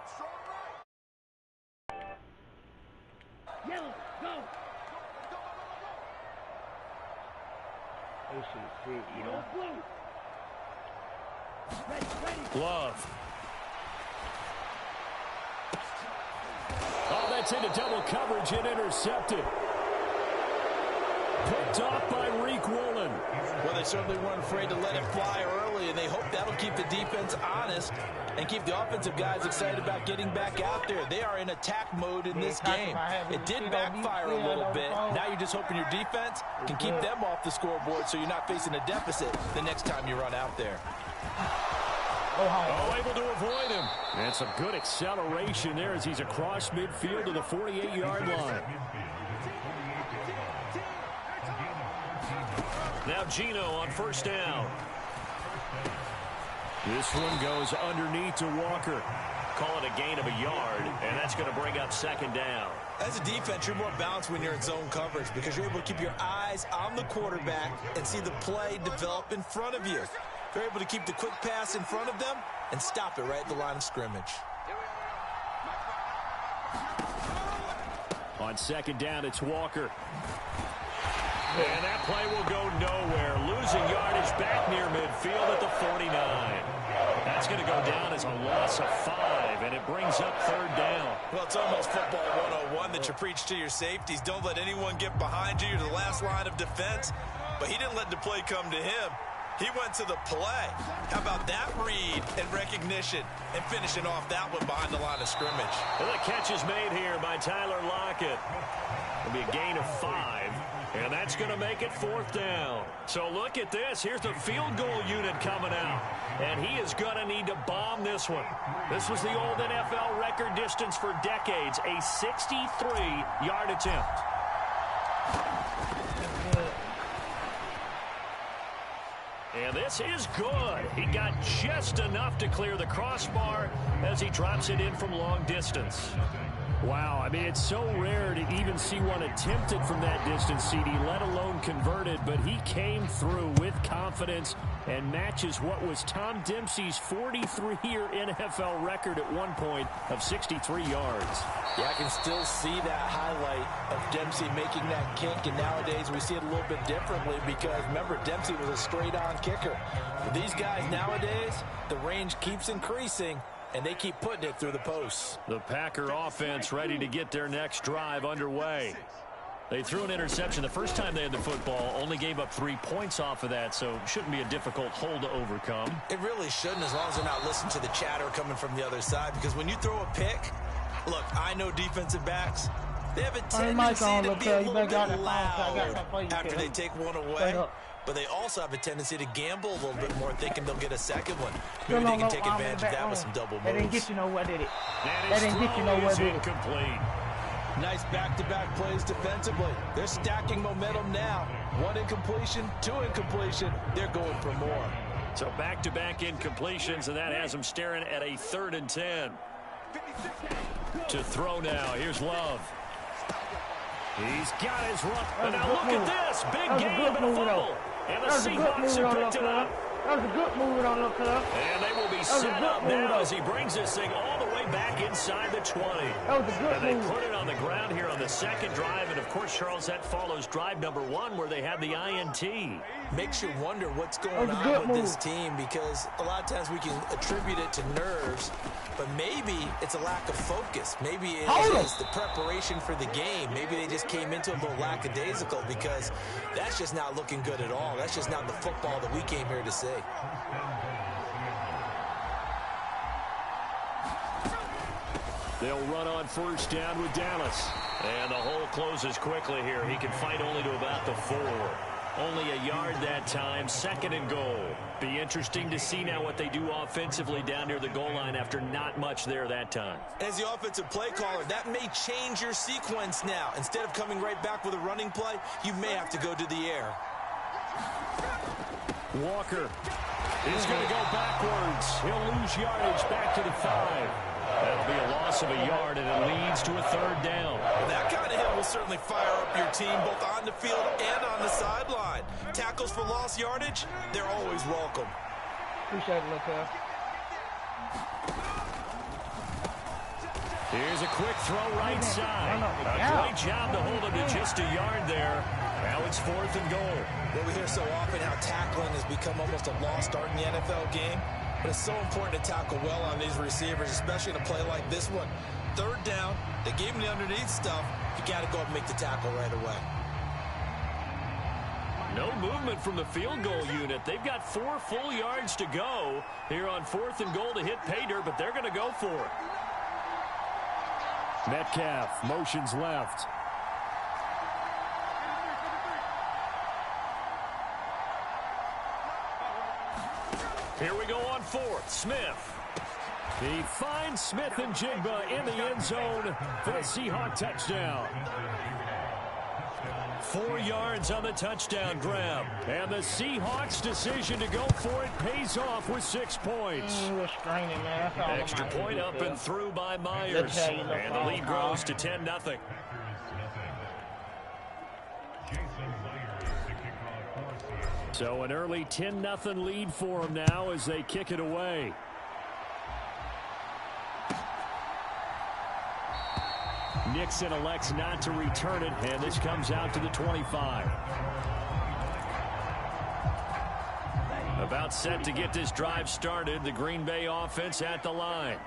Love. Oh, that's into double coverage and intercepted. Picked off by Reek Woolen. Well, they certainly weren't afraid to let it fly early, and they hope that'll keep the defense honest and keep the offensive guys excited about getting back out there. They are in attack mode in this game. It did backfire a little bit. Now you're just hoping your defense can keep them off the scoreboard so you're not facing a deficit the next time you run out there. Oh, able to avoid him. And some good acceleration there as he's across midfield to the 48-yard line. Now Gino on first down. This one goes underneath to Walker. Call it a gain of a yard, and that's going to bring up 2nd down. As a defense, you're more balanced when you're in zone coverage because you're able to keep your eyes on the quarterback and see the play develop in front of you. You're able to keep the quick pass in front of them and stop it right at the line of scrimmage. On 2nd down, it's Walker. And that play will go nowhere. Losing yardage back near midfield at the 49. That's going to go down as a loss of 5, and it brings up 3rd down. Well, it's almost football 101 that you preach to your safeties. Don't let anyone get behind you. You're the last line of defense. But he didn't let the play come to him. He went to the play. How about that read and recognition and finishing off that one behind the line of scrimmage? Well, the catch is made here by Tyler Lockett. It'll be a gain of 5, and that's going to make it 4th down. So look at this. Here's the field goal unit coming out, and he is going to need to bomb this one. This was the old NFL record distance for decades, a 63-yard attempt. And this is good. He got just enough to clear the crossbar as he drops it in from long distance. Wow, I mean, it's so rare to even see one attempted from that distance, CD, let alone converted, but he came through with confidence and matches what was Tom Dempsey's 43-year NFL record at one point of 63 yards. Yeah, I can still see that highlight of Dempsey making that kick, and nowadays we see it a little bit differently because, remember, Dempsey was a straight-on kicker. For these guys nowadays, the range keeps increasing, and they keep putting it through the posts. The Packer offense ready to get their next drive underway. They threw an interception the first time they had the football, only gave up 3 points off of that, so it shouldn't be a difficult hole to overcome. It really shouldn't, as long as they're not listening to the chatter coming from the other side, because when you throw a pick, look, I know defensive backs, they have a tendency to be a little bit loud after they take one away. But they also have a tendency to gamble a little bit more, thinking they'll get a second one. Maybe they can take advantage of that with some double moves. That didn't get you nowhere, did it? That didn't get you nowhere, did it? Incomplete. Nice back-to-back plays defensively. They're stacking momentum now. 1 incompletion, 2 incompletion. They're going for more. So back-to-back incompletions, and that has them staring at a 3rd and 10. To throw now. Here's Love. He's got his run. And now look at this. Big game and a fumble. And the Seahawks have picked it up. That was a good move on the club. And they will be set up now as he brings this thing all the way back inside the 20. That was a good and move. They put it on the ground here on the second drive. And, of course, Charles, that follows drive number 1 where they had the INT. Makes you wonder what's going on with this team, because a lot of times we can attribute it to nerves, but maybe it's a lack of focus. Maybe it is the preparation for the game. Maybe they just came into it a little lackadaisical, because that's just not looking good at all. That's just not the football that we came here to see. They'll run on first down with Dallas. And the hole closes quickly here. He can fight only to about the 4. Only a yard that time, 2nd and goal. Be interesting to see now what they do offensively down near the goal line after not much there that time. As the offensive play caller, that may change your sequence now. Instead of coming right back with a running play, you may have to go to the air. Walker is going to go backwards. He'll lose yardage back to the 5. That'll be a loss of a yard, and it leads to a 3rd down. That kind of hit will certainly fire up your team, both on the field and on the sideline. Tackles for lost yardage, they're always welcome. Appreciate it, Lucas. Here's a quick throw right side. A great job to hold him to just a yard there. Now it's 4th and goal. Well, we hear so often how tackling has become almost a lost art in the NFL game. But it's so important to tackle well on these receivers, especially in a play like this one. 3rd down, they gave him the underneath stuff. You got to go up and make the tackle right away. No movement from the field goal unit. They've got 4 full yards to go here on 4th and goal to hit pay dirt, but they're going to go for it. Metcalf motions left. Here we go on 4th. Smith. He finds Smith and Jigba in the end zone for the Seahawk touchdown. 4 yards on the touchdown grab. And the Seahawks' decision to go for it pays off with 6 points. Extra point up and through by Myers. And the lead grows to 10-0. So an early 10-0 lead for them now as they kick it away. Nixon elects not to return it, and this comes out to the 25. About set to get this drive started, the Green Bay offense at the line.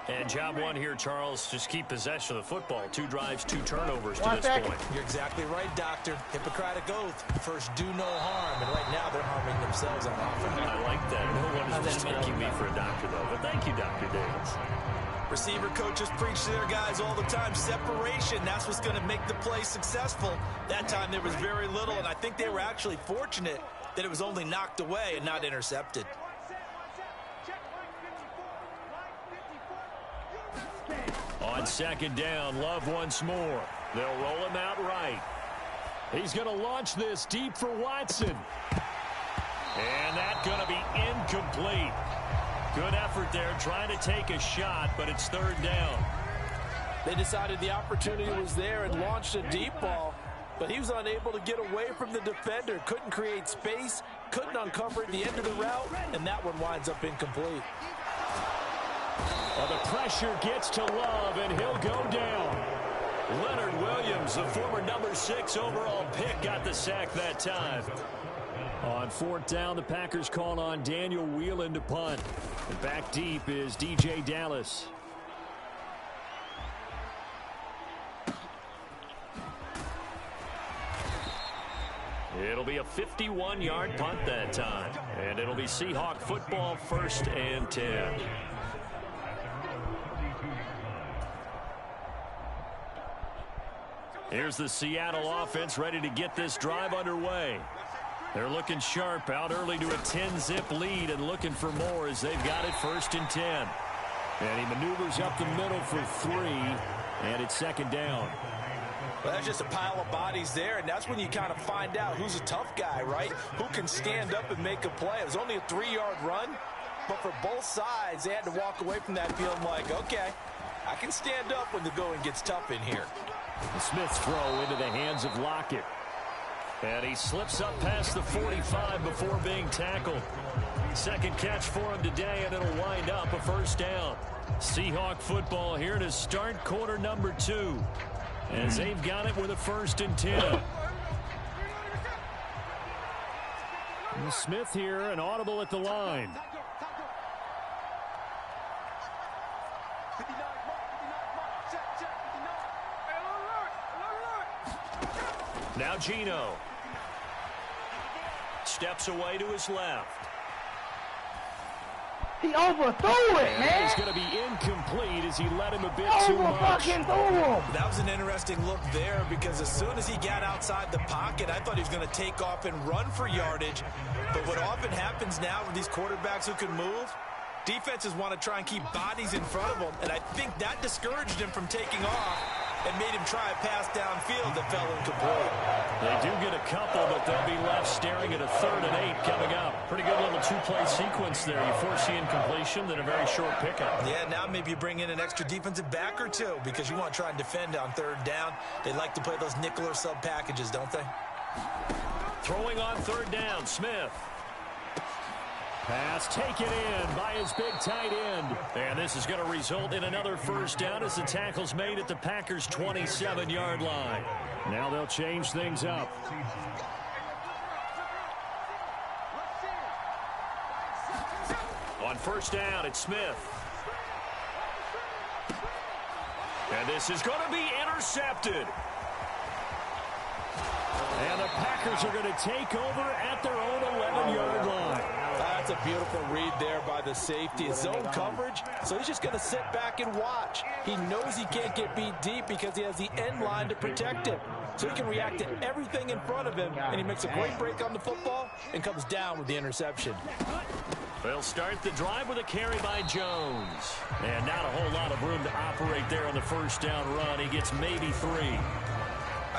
And job 1 here, Charles, just keep possession of the football. 2 drives, 2 turnovers to this point. You're exactly right, Doctor. Hippocratic oath. First, do no harm. And right now, they're harming themselves on offense. I like that. No one is mistaking me for a doctor, though. But thank you, Dr. Davis. Receiver coaches preach to their guys all the time. Separation, that's what's going to make the play successful. That time, there was very little, and I think they were actually fortunate that it was only knocked away and not intercepted. On 2nd down, Love once more. They'll roll him out right. He's going to launch this deep for Watson. And that's going to be incomplete. Good effort there trying to take a shot, but it's third down. They decided the opportunity was there and launched a deep ball, but he was unable to get away from the defender. Couldn't create space, couldn't uncover at the end of the route, and that one winds up incomplete. Well, the pressure gets to Love, and he'll go down. Leonard Williams, the former number 6 overall pick, got the sack that time. On fourth down, the Packers call on Daniel Whelan to punt. And back deep is DJ Dallas. It'll be a 51-yard punt that time. And it'll be Seahawk football, 1st and 10. Here's the Seattle offense ready to get this drive underway. They're looking sharp out early to a 10-zip lead and looking for more as they've got it 1st and 10. And he maneuvers up the middle for 3, and it's 2nd down. Well, that's just a pile of bodies there, and that's when you kind of find out who's a tough guy, right? Who can stand up and make a play. It was only a 3-yard run, but for both sides, they had to walk away from that feeling like, okay, I can stand up when the going gets tough in here. The Smith's throw into the hands of Lockett. And he slips up past the 45 before being tackled. Second catch for him today, and it'll wind up a 1st down. Seahawk football here to start quarter number 2. As they've got it with a 1st and 10. And Smith here, an audible at the line. Now Gino. Steps away to his left. He overthrew it, man. He's going to be incomplete as he let him a bit too Over much. fucking threw him. That was an interesting look there because as soon as he got outside the pocket, I thought he was going to take off and run for yardage. But what often happens now with these quarterbacks who can move, defenses want to try and keep bodies in front of them. And I think that discouraged him from taking off and made him try a pass downfield that fell incomplete. They do get a couple, but they'll be left staring at a 3rd and 8 coming up. Pretty good little 2-play sequence there. You force the incompletion, then a very short pickup. Yeah, now maybe you bring in an extra defensive back or two because you want to try and defend on 3rd down. They like to play those nickel or sub packages, don't they? Throwing on 3rd down, Smith. Pass taken in by his big tight end. And this is going to result in another 1st down as the tackle's made at the Packers' 27-yard line. Now they'll change things up. On 1st down, it's Smith. And this is going to be intercepted. And the Packers are going to take over at their own 11-yard line. That's a beautiful read there by the safety. It's zone coverage, so he's just going to sit back and watch. He knows he can't get beat deep because he has the end line to protect him. So he can react to everything in front of him, and he makes a great break on the football and comes down with the interception. They'll start the drive with a carry by Jones. And not a whole lot of room to operate there on the 1st down run. He gets maybe 3.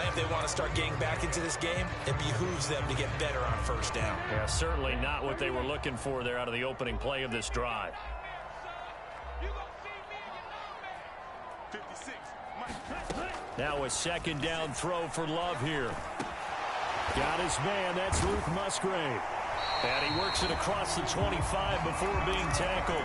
If they want to start getting back into this game, it behooves them to get better on 1st down. Yeah, certainly not what they were looking for there out of the opening play of this drive. Now a 2nd down throw for Love here. Got his man, that's Luke Musgrave. And he works it across the 25 before being tackled.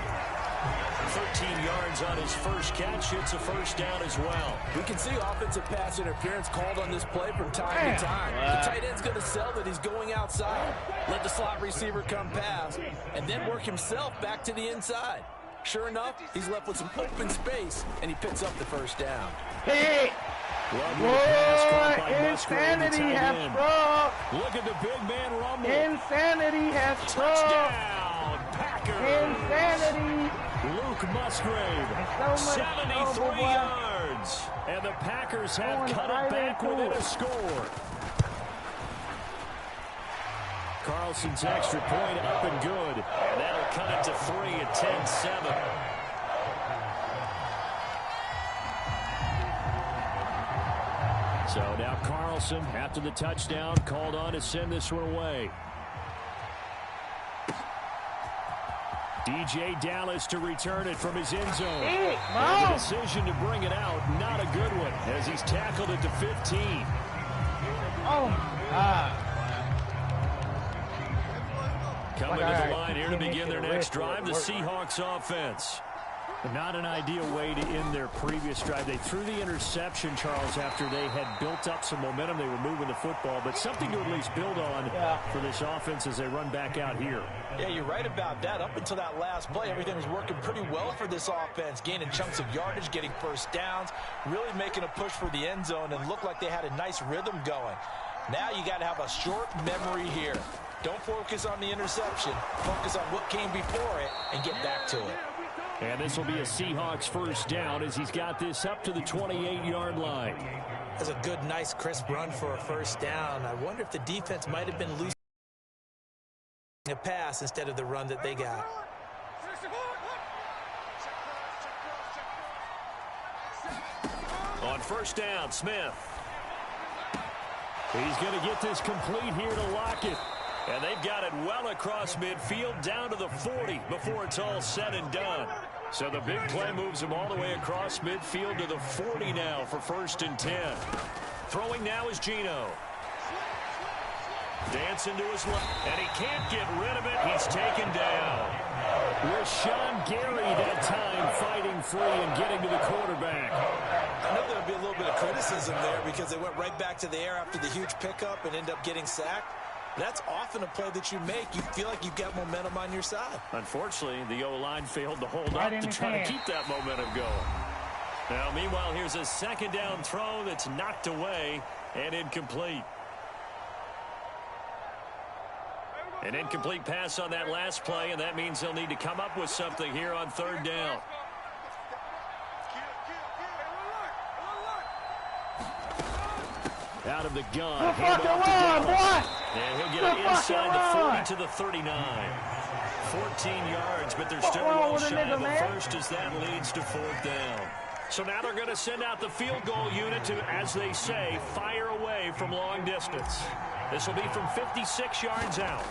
13 yards on his first catch. It's a 1st down as well. We can see offensive pass interference called on this play from time to time. The tight end's going to sell that he's going outside. Let the slot receiver come past, and then work himself back to the inside. Sure enough, he's left with some open space, and he picks up the 1st down. Hey! Boy, insanity has struck. Look at the big man rumble. Insanity has struck. Touchdown, Packers. Insanity. Luke Musgrave, 73 yards. And the Packers have cut it back within a score. Carlson's extra point up and good. And that'll cut it to 3 at 10-7. So now Carlson, after the touchdown, called on to send this one away. DJ Dallas to return it from his end zone. And the decision to bring it out, not a good one, as he's tackled it to 15. Oh, my God. Coming to the line here to begin their next drive, the Seahawks offense. Not an ideal way to end their previous drive. They threw the interception, Charles, after they had built up some momentum. They were moving the football, but something to at least build on for this offense as they run back out here. Yeah, you're right about that. Up until that last play, everything was working pretty well for this offense, gaining chunks of yardage, getting first downs, really making a push for the end zone, and looked like they had a nice rhythm going. Now you got to have a short memory here. Don't focus on the interception. Focus on what came before it and get back to it. And this will be a Seahawks first down as he's got this up to the 28-yard line. That's a good, nice, crisp run for a first down. I wonder if the defense might have been losing a pass instead of the run that they got. On first down, Smith. He's going to get this complete here to Lockett. And they've got it well across midfield down to the 40 before it's all said and done. So the big play moves him all the way across midfield to the 40 now for 1st and 10. Throwing now is Geno. Dancing to his left, and he can't get rid of it. He's taken down. Rashawn Gary that time fighting free and getting to the quarterback. I know there'll be a little bit of criticism there because they went right back to the air after the huge pickup and ended up getting sacked. That's often a play that you make. You feel like you've got momentum on your side. Unfortunately, the O-line failed to hold up to try to keep that momentum going. Now, meanwhile, here's a second down throw that's knocked away and incomplete. An incomplete pass on that last play, and that means they'll need to come up with something here on 3rd down. Out of the gun. And he'll get it inside the 40 to the 39. 14 yards, but they're still well shy of the first as that leads to 4th down. So now they're going to send out the field goal unit to, as they say, fire away from long distance. This will be from 56 yards out.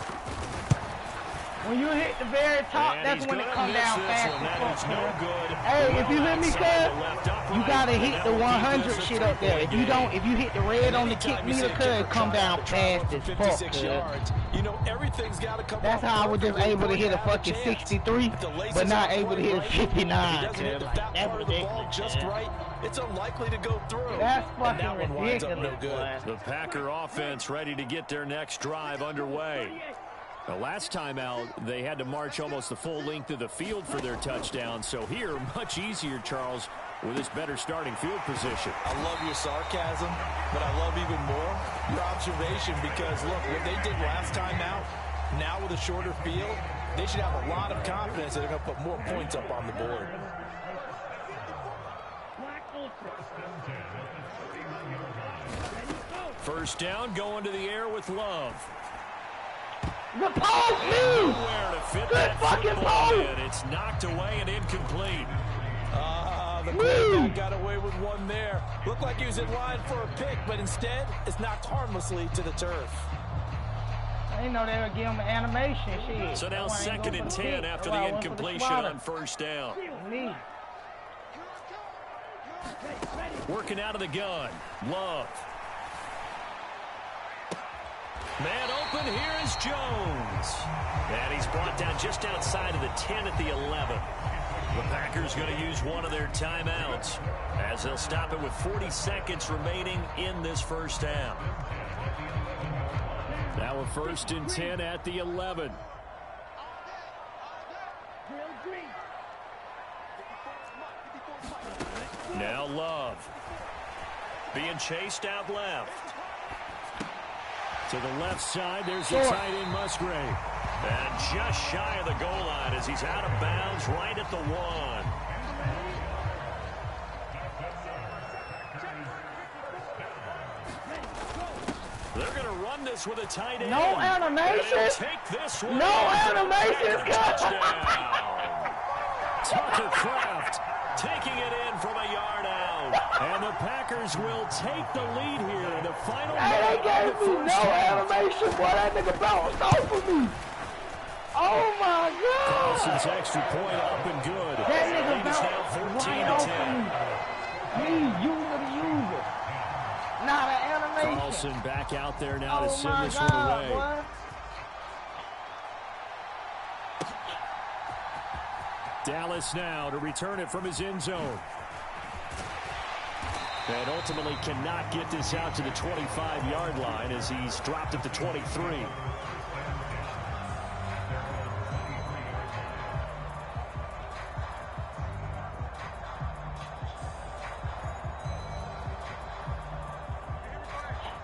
When you hit the very top, that's when it comes down fast. That is no good. Hey, if you hit me, cuz, you gotta hit the 100 shit up there. If you don't, if you hit the red on the kick meter, cuz, it come down fast as fuck, yards. You know, everything's got to come. That's how I was just able to hit a fucking 63, but not able to hit a 59. That's ridiculous. Just right. It's unlikely to go through. That's fucking ridiculous. No good. The Packer offense ready to get their next drive underway. The last time out, they had to march almost the full length of the field for their touchdown. So here, much easier, Charles, with this better starting field position. I love your sarcasm, but I love even more your observation because, look, what they did last time out, now with a shorter field, they should have a lot of confidence that they're going to put more points up on the board. First down, going to the air with Love. The post move! Nowhere to fit Good that fucking football post! in. It's knocked away and incomplete. The quarterback got away with one there. Looked like he was in line for a pick, but instead, it's knocked harmlessly to the turf. I didn't know they would give him an animation shit. So now 2nd and 10 after the incompletion on first down. Working out of the gun. Love. Man open, here is Jones. And he's brought down just outside of the 10 at the 11. The Packers going to use one of their timeouts as they'll stop it with 40 seconds remaining in this first half. Now a 1st and 10 at the 11. Now Love. Being chased out left. To the left side, there's the tight end Musgrave. And just shy of the goal line as he's out of bounds right at the 1. They're going to run this with a tight end. No animation. Take this one. No animation. Touchdown. Tucker Kraft taking it in from a yard out. And the Packers will take the lead here in the final Hey, they minute gave of the me first no half. animation. Boy, that nigga bounced off of me. Oh, my God. Carlson's extra point up and good. That nigga Lead is now 14-10. Me, user to user. Not an animation. Carlson back out there now to send this God, one away. Boy. Dallas now to return it from his end zone. And ultimately cannot get this out to the 25-yard line as he's dropped at the 23.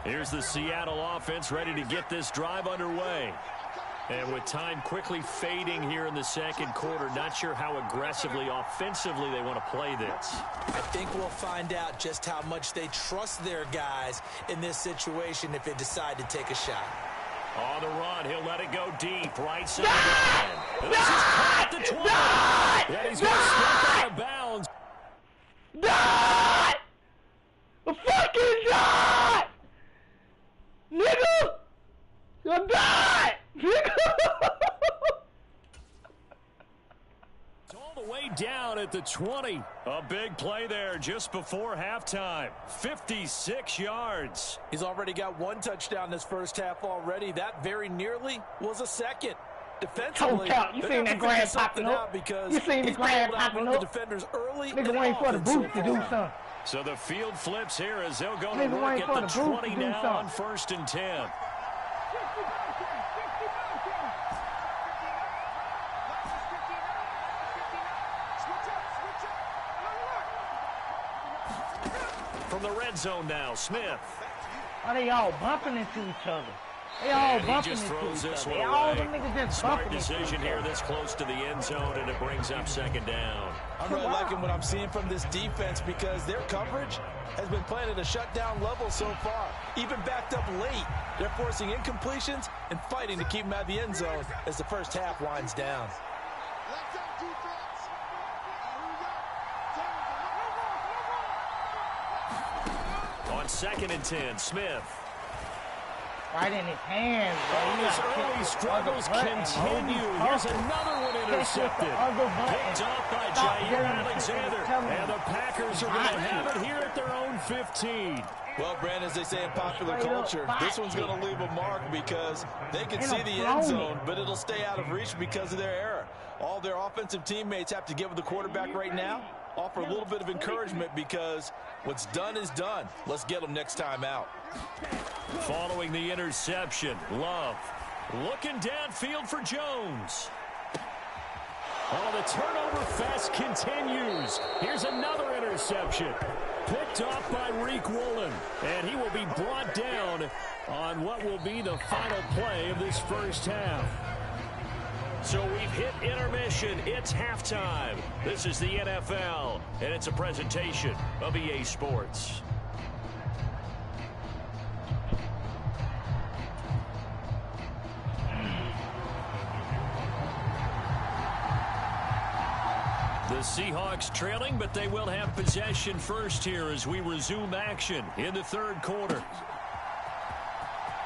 Here's the Seattle offense ready to get this drive underway. And with time quickly fading here in the second quarter, not sure how aggressively, offensively they want to play this. I think we'll find out just how much they trust their guys in this situation if they decide to take a shot. On the run, he'll let it go deep, right side line. This is caught at the 20. And he's going to step out of bounds. Dot! A fucking dot! Nigga! A dot! Nigga! It's all the way down at the 20. A big play there just before halftime. 56 yards. He's already got one touchdown this first half already. That very nearly was a second. Defensively, you seen that grab popping up? Because you seen the grab popping up? The defenders early. Nigga waiting for the boost to do something. So the field flips here as they'll go to Nigga work at the 20 now on 1st and 10. From the red zone now, Smith. Are they all bumping into each other? They all bumping into each this other. one All away. them niggas just Smart bumping decision here this close to the end zone, and it brings up second down. I'm really liking what I'm seeing from this defense because their coverage has been playing at a shutdown level so far. Even backed up late, they're forcing incompletions and fighting to keep them out of the end zone as the first half winds down. On 2nd and 10, Smith. right in his hands, bro. His early struggles continue. Here's another one intercepted. Picked off by Jair Alexander. And the Packers are going to have it here at their own 15. Well, Brandon, as they say in popular culture, this one's going to leave a mark because they can see the end zone, but it'll stay out of reach because of their error. All their offensive teammates have to get with the quarterback right now, offer a little bit of encouragement because what's done is done. Let's get them next time out. Following the interception, Love looking downfield for Jones. Oh, the turnover fest continues. Here's another interception. Picked off by Reek Woolen. And he will be brought down on what will be the final play of this first half. So we've hit intermission. It's halftime. This is the NFL, and it's a presentation of EA Sports. The Seahawks trailing, but they will have possession first here as we resume action in the third quarter.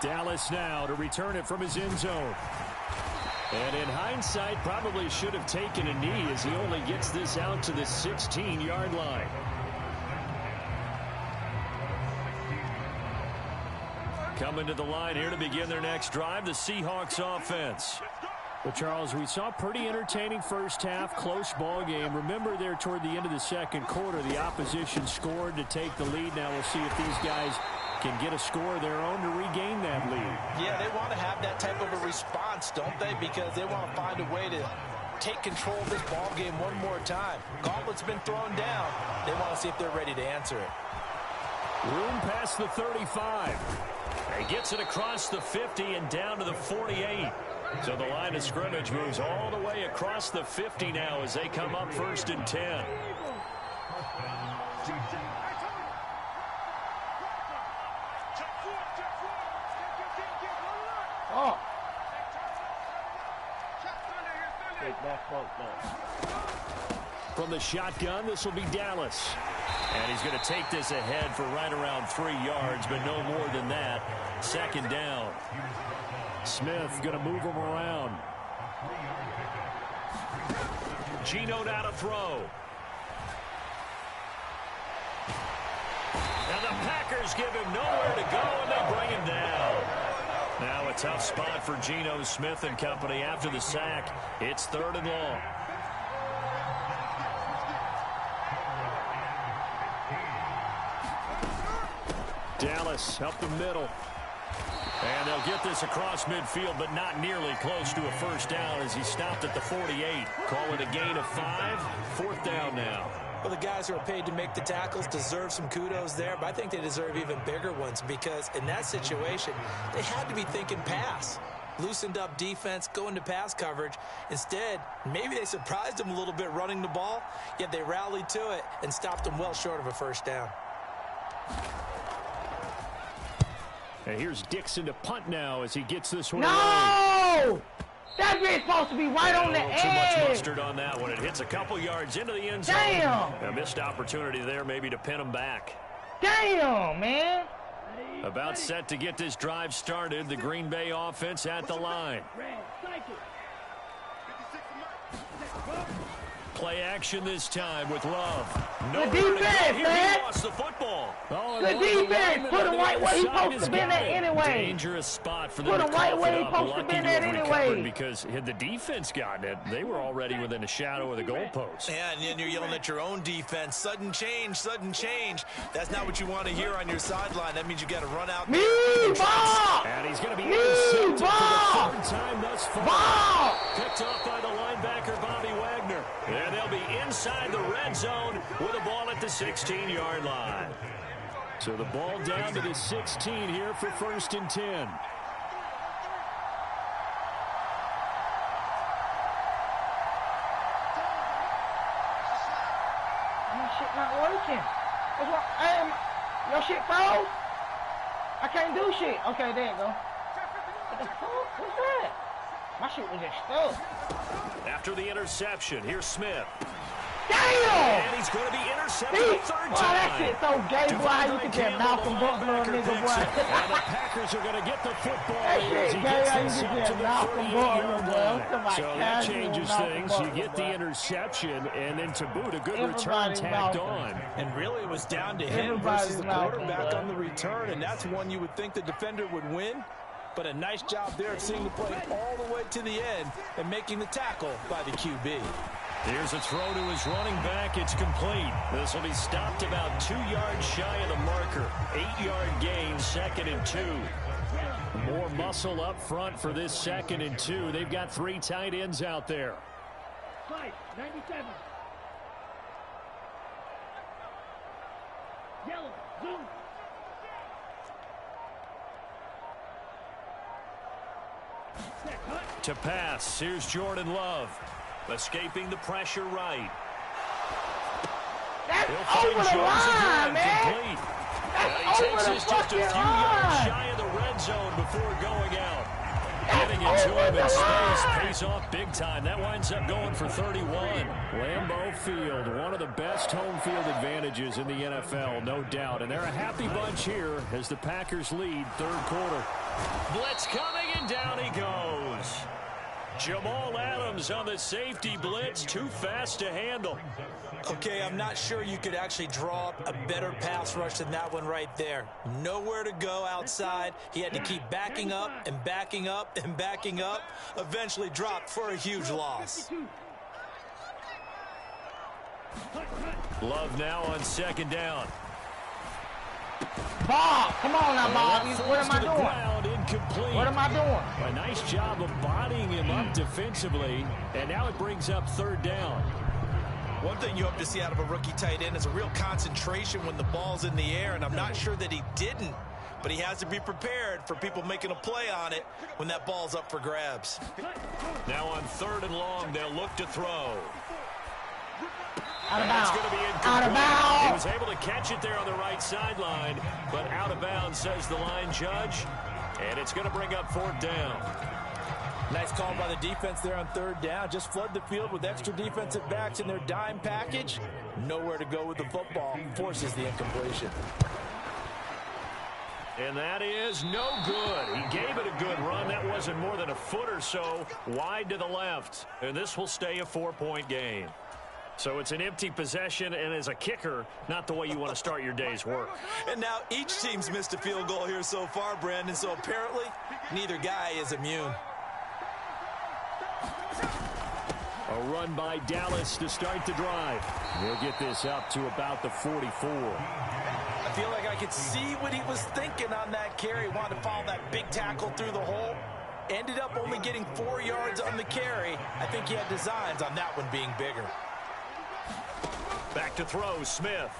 Dallas now to return it from his end zone. And in hindsight, probably should have taken a knee as he only gets this out to the 16-yard line. Coming to the line here to begin their next drive, the Seahawks offense. But, Charles, we saw a pretty entertaining first half, close ball game. Remember there toward the end of the second quarter, the opposition scored to take the lead. Now we'll see if these guys can get a score of their own to regain that lead. Yeah, they want to have that type of a response, don't they? Because they want to find a way to take control of this ball game one more time. Gauntlet's been thrown down. They want to see if they're ready to answer it. Room past the 35. He gets it across the 50 and down to the 48. So the line of scrimmage moves all the way across the 50 now as they come up 1st and 10. Oh. Take that fucked up. From the shotgun, this will be Dallas. And he's going to take this ahead for right around 3 yards, but no more than that. 2nd down. Smith going to move him around. Geno now to throw. And the Packers give him nowhere to go, and they bring him down. Now a tough spot for Geno Smith and company after the sack. It's 3rd and long. Dallas up the middle. And they'll get this across midfield, but not nearly close to a first down as he stopped at the 48. Call it a gain of 5. 4th down now. Well, the guys who are paid to make the tackles deserve some kudos there, but I think they deserve even bigger ones because in that situation, they had to be thinking pass. Loosened up defense, going to pass coverage. Instead, maybe they surprised them a little bit running the ball, yet they rallied to it and stopped them well short of a first down. And here's Dixon to punt now as he gets this one. No! That bit's supposed to be right on the edge. Too much mustard on that one. It hits a couple yards into the end zone. Damn! A missed opportunity there maybe to pin him back. Damn, man. About set to get this drive started. The Green Bay offense at the line. Play action this time with Love. The defense, man. He lost the football. The defense. Put him right where he's supposed to be at anyway. Dangerous spot for them Put him right where he's supposed to be at anyway. Because had the defense gotten it, they were already within a shadow of the goalpost. Yeah, and then you're yelling at your own defense. Sudden change, sudden change. That's not what you want to hear on your sideline. That means you got to run out. Ball! And he's going to be intercepted for the 3rd time thus far. Ball! Picked off by the linebacker, Bobby Wagner. And they'll be inside the red zone with a ball at the 16-yard line. So the ball down to the 16 here for 1st and 10. My shit not working. What's wrong? Your shit froze? I can't do shit. Okay, there you go. What the fuck? What's that? My shit was just stuck. After the interception, here's Smith. Damn! And he's going to be intercepted the 3rd time. That shit so gay, boy. You can get Malcolm Butler, nigga, boy. And the Packers are going to get the football That as shit he gay. gets You this can out get to the Malcolm Butler, 38-yard boy. line. So that changes things. You get the boy. interception, and then to boot, a good return Everybody's tacked Malcolm. on. And really, it was down to him versus the quarterback on the return, and that's one you would think the defender would win. But a nice job there of seeing the play all the way to the end and making the tackle by the QB. Here's a throw to his running back. It's complete. This will be stopped about 2 yards shy of the marker. 8-yard gain, 2nd and 2. More muscle up front for this 2nd and 2. They've got 3 tight ends out there. 97. Yellow, zoom. To pass, here's Jordan Love. Escaping the pressure right. That's He'll find over the Jones line, again, man. complete. That's He over takes the this just a few fucking yards line. shy of the red zone before going out. That's Getting it to over him the in space line. pays off big time. That winds up going for 31. Lambeau Field, one of the best home field advantages in the NFL, no doubt. And they're a happy bunch here as the Packers lead 3rd quarter. Blitz coming, and down he goes. Jamal Adams on the safety blitz, too fast to handle. Okay, I'm not sure you could actually draw up a better pass rush than that one right there. Nowhere to go outside. He had to keep backing up and backing up and backing up. Eventually dropped for a huge loss. Love now on 2nd down. Bob, come on now, Bob. What am I doing? Ground, incomplete. What am I doing? A nice job of bodying him up defensively, and now it brings up 3rd down. One thing you hope to see out of a rookie tight end is a real concentration when the ball's in the air, and I'm not sure that he didn't, but he has to be prepared for people making a play on it when that ball's up for grabs. Now on 3rd and long, they'll look to throw. Out of That's bounds. going to be incomplete. Out of bounds. He was able to catch it there on the right sideline, but out of bounds, says the line judge, and it's going to bring up 4th down. Nice call by the defense there on 3rd down. Just flood the field with extra defensive backs in their dime package. Nowhere to go with the football. Forces the incompletion. And that is no good. He gave it a good run. That wasn't more than a foot or so wide to the left. And this will stay a 4-point game. So it's an empty possession, and as a kicker, not the way you want to start your day's work. And now each team's missed a field goal here so far, Brandon, so apparently neither guy is immune. A run by Dallas to start the drive. He'll get this up to about the 44. I feel like I could see what he was thinking on that carry. Wanted to follow that big tackle through the hole. Ended up only getting 4 yards on the carry. I think he had designs on that one being bigger. Back to throw, Smith.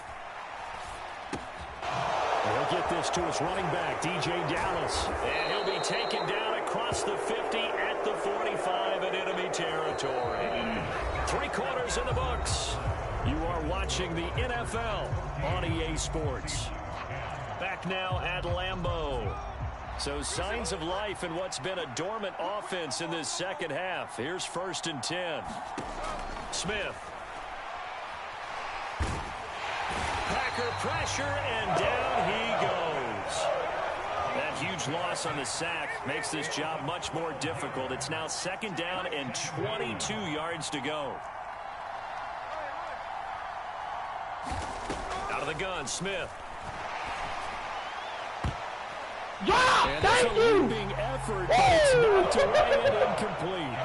He'll get this to his running back, DJ Dallas. And he'll be taken down across the 50 at the 45 in enemy territory. 3 quarters in the books. You are watching the NFL on EA Sports. Back now at Lambeau. So signs of life in what's been a dormant offense in this second half. Here's 1st and 10. Smith. Packer pressure, and down he goes. That huge loss on the sack makes this job much more difficult. It's now 2nd down and 22 yards to go. Out of the gun, Smith. Yeah, and it's a leaping effort, but it's knocked away and incomplete.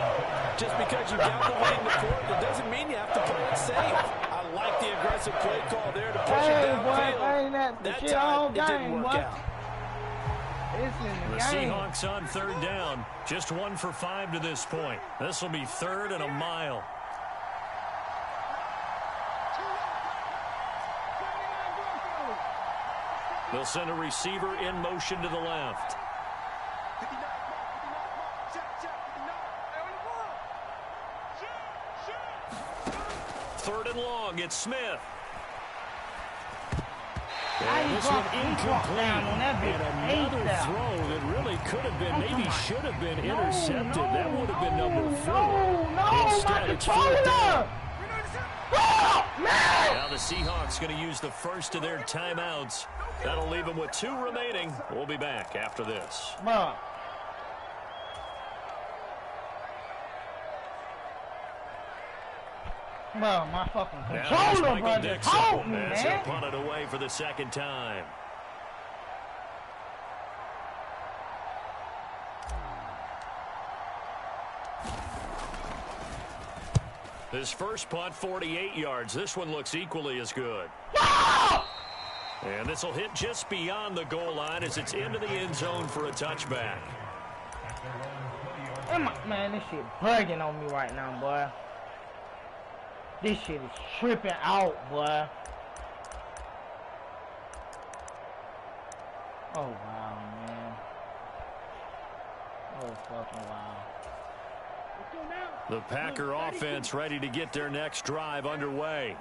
Just because you got the lead in the fourth, it doesn't mean you have to play it safe. I like the aggressive play call there to push it downfield. That time, it didn't work out. The Seahawks on 3rd down, just 1 for 5 to this point. This will be 3rd and a mile. They'll send a receiver in motion to the left. 3rd and long, it's Smith. And this one incomplete. And another throw that really could have been, maybe should have been intercepted. That would have been number 4. Instead, it's 4th down. Now the Seahawks going to use the first of their timeouts. That'll leave them with 2 remaining. We'll be back after this. Bro, my fucking controller, brother, told me, man. He'll punt it away for the 2nd time. His first punt, 48 yards. This one looks equally as good. And this will hit just beyond the goal line as it's into the end zone for a touchback. Man, this shit bugging on me right now, boy. This shit is tripping out, boy. Oh, wow, man. Oh, fucking wow. The Packer offense ready to get their next drive underway.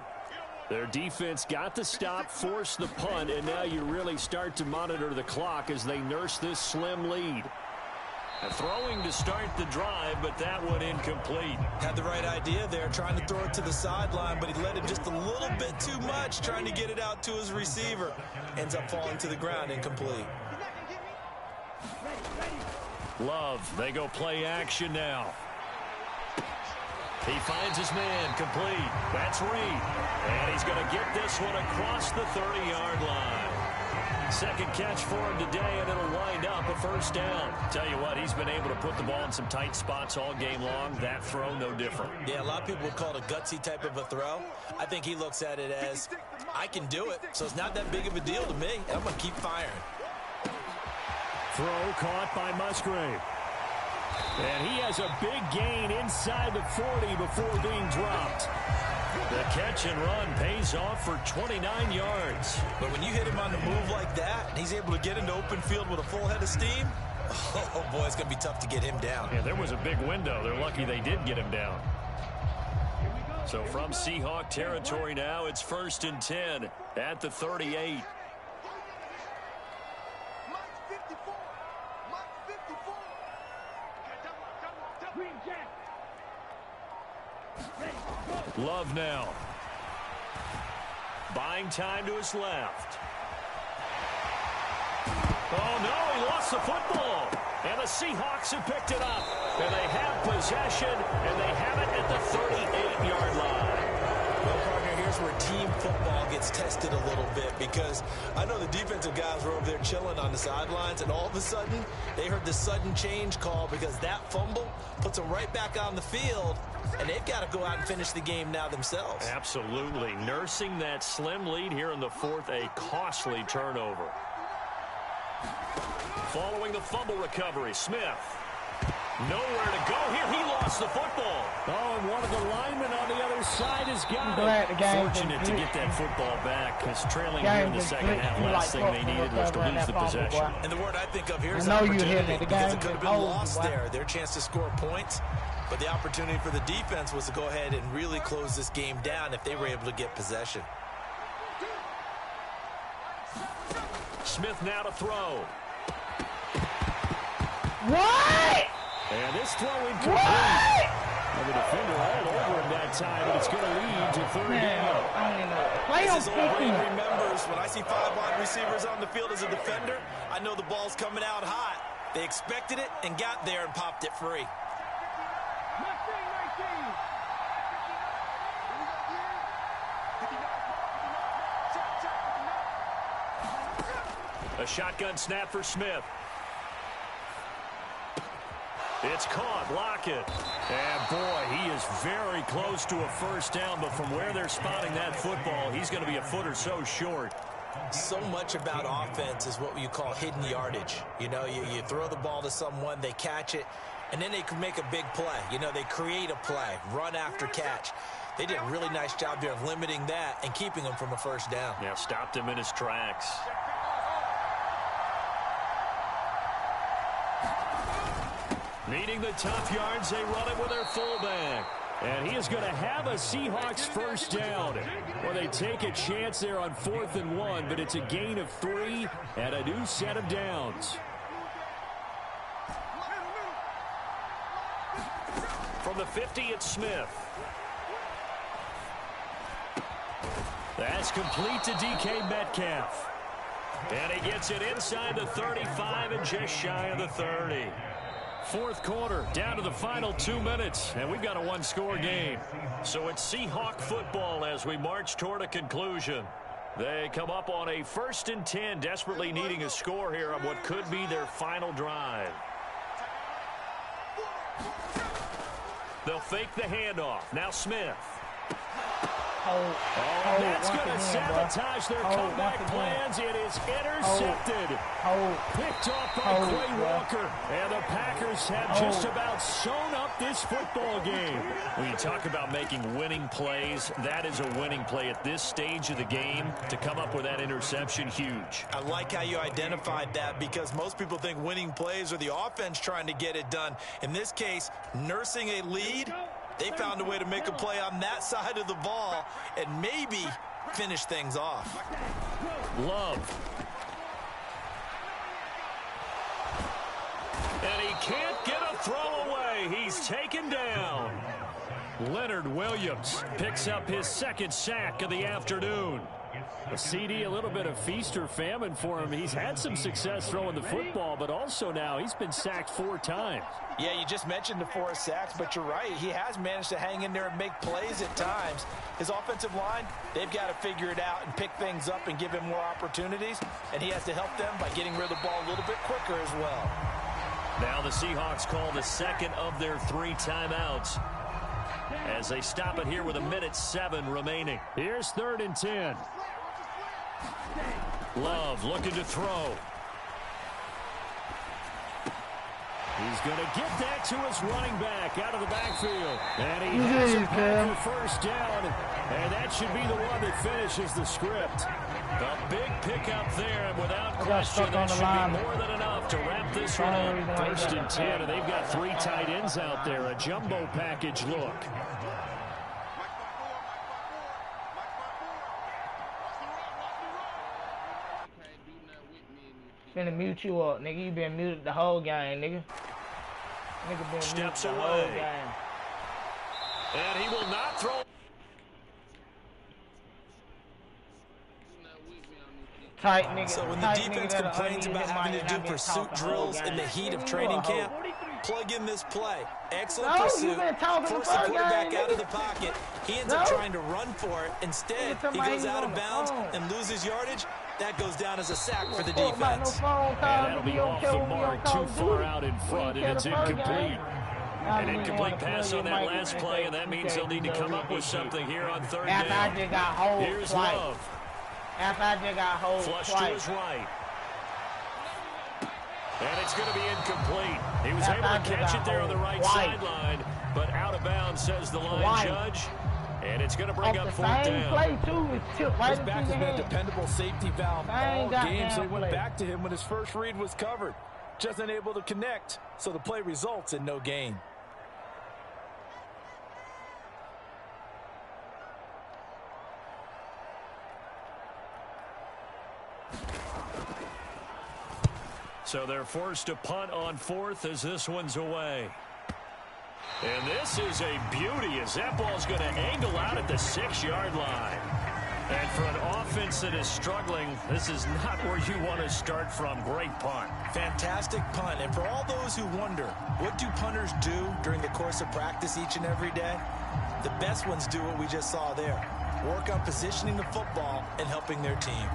Their defense got the stop, forced the punt, and now you really start to monitor the clock as they nurse this slim lead. Throwing to start the drive, but that one incomplete. Had the right idea there, trying to throw it to the sideline, but he led it just a little bit too much, trying to get it out to his receiver. Ends up falling to the ground, incomplete. Love, they go play action now. He finds his man, complete. That's Reed. And he's going to get this one across the 30-yard line. 2nd catch for him today, and it'll wind up a 1st down. Tell you what, he's been able to put the ball in some tight spots all game long. That throw, no different. Yeah, a lot of people would call it a gutsy type of a throw. I think he looks at it as, I can do it, so it's not that big of a deal to me. I'm going to keep firing. Throw caught by Musgrave. And he has a big gain inside the 40 before being dropped. The catch and run pays off for 29 yards. But when you hit him on the move like that, and he's able to get into open field with a full head of steam, oh boy, it's going to be tough to get him down. Yeah, there was a big window. They're lucky they did get him down. So from Seahawk territory now, it's 1st and 10 at the 38. Love now. Buying time to his left. Oh, the football. And the Seahawks have picked it up. And they have possession, and they have it at the 38-yard line. Well, partner, here's where team football gets tested a little bit, because I know the defensive guys were over there chilling on the sidelines, and all of a sudden they heard the sudden change call because that fumble puts them right back on the field, and they've got to go out and finish the game now themselves. Absolutely. Nursing that slim lead here in the fourth, a costly turnover. Following the fumble recovery, Smith. Nowhere to go here. He lost the football. Oh, and one of the linemen on the other side has got it. Fortunate to get that football back, because trailing here in the second half, last thing they needed was to lose the possession. And the word I think of here is opportunity, because it could have been lost there. Their chance to score points, but the opportunity for the defense was to go ahead and really close this game down if they were able to get possession. Smith now to throw. What? And this throw incomplete. And the defender all over him that time, but it's going to lead to third down. I don't even know. Play on This is old Brady remembers when I see 5 wide receivers on the field as a defender, I know the ball's coming out hot. They expected it and got there and popped it free. A shotgun snap for Smith. It's caught. Lockett. And, boy, he is very close to a first down, but from where they're spotting that football, he's going to be a foot or so short. So much about offense is what you call hidden yardage. You know, you throw the ball to someone, they catch it, and then they can make a big play. You know, they create a play, run after catch. They did a really nice job there of limiting that and keeping him from a first down. Yeah, stopped him in his tracks. Needing the tough yards, they run it with their fullback. And he is going to have a Seahawks first down. Well, they take a chance there on 4th and 1, but it's a gain of 3 and a new set of downs. From the 50, it's Smith. That's complete to DK Metcalf. And he gets it inside the 35 and just shy of the 30. Fourth quarter, down to the final 2 minutes, and we've got a one-score game. So it's Seahawk football as we march toward a conclusion. They come up on a 1st and 10, desperately needing a score here on what could be their final drive. They'll fake the handoff. Now Smith. And that's going to sabotage their comeback plans. It is intercepted. Picked off by Quay Walker. And the Packers have just about sewn up this football game. When you talk about making winning plays, that is a winning play at this stage of the game. To come up with that interception, huge. I like how you identified that, because most people think winning plays are the offense trying to get it done. In this case, nursing a lead, they found a way to make a play on that side of the ball and maybe finish things off. Love. And he can't get a throw away. He's taken down. Leonard Williams picks up his 2nd sack of the afternoon. A CD, a little bit of feast or famine for him. He's had some success throwing the football, but also now he's been sacked 4 times. Yeah, you just mentioned the 4 sacks, but you're right. He has managed to hang in there and make plays at times. His offensive line, they've got to figure it out and pick things up and give him more opportunities, and he has to help them by getting rid of the ball a little bit quicker as well. Now the Seahawks call the 2nd of their 3 timeouts as they stop it here with 1:07 remaining. Here's 3rd and 10. Love looking to throw. He's going to get that to his running back out of the backfield. And he has a Packer first down. And that should be the one that finishes the script. A big pickup there, and without question, that should be more than enough to wrap this one up. 1st and 10, and they've got 3 tight ends out there. A jumbo package look. Finna mute you up, nigga. You been muted the whole game, nigga. Nigga been Steps muted the away. whole game. And he will not throw. tight nigga. So when the defense complains about having to do pursuit drills in the heat of training camp, plug in this play. Excellent pursuit. Force the quarterback out of the pocket. He ends up trying to run for it. Instead, he goes out of bounds and loses yardage. That goes down as a sack for the defense. And that'll be off the mark, too far out in front, and it's incomplete. An incomplete pass on that last play, and that means they'll need to come up with something here on third down. Here's Love. After I just got hold Flush twice. to his right. And it's going to be incomplete. He was able to catch it there on the right sideline, but out of bounds, says the line judge. And it's going to bring up fourth down. Play too, his back has been a dependable safety valve all game, so he went back to him when his first read was covered. Just unable to connect, so the play results in no gain. So they're forced to punt on fourth as this one's away. And this is a beauty as that ball's going to angle out at the 6-yard line. And for an offense that is struggling, this is not where you want to start from. Great punt. Fantastic punt. And for all those who wonder, what do punters do during the course of practice each and every day? The best ones do what we just saw there. Work on positioning the football and helping their team.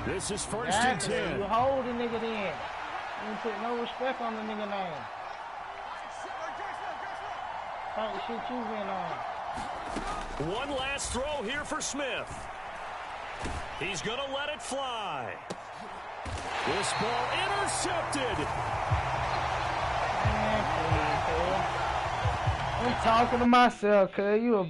This is first and 10. You hold the nigga then. You put no respect on the nigga name. Type of shit you been on. One last throw here for Smith. He's going to let it fly. This ball intercepted. Man, please, I'm talking to myself, cuz you a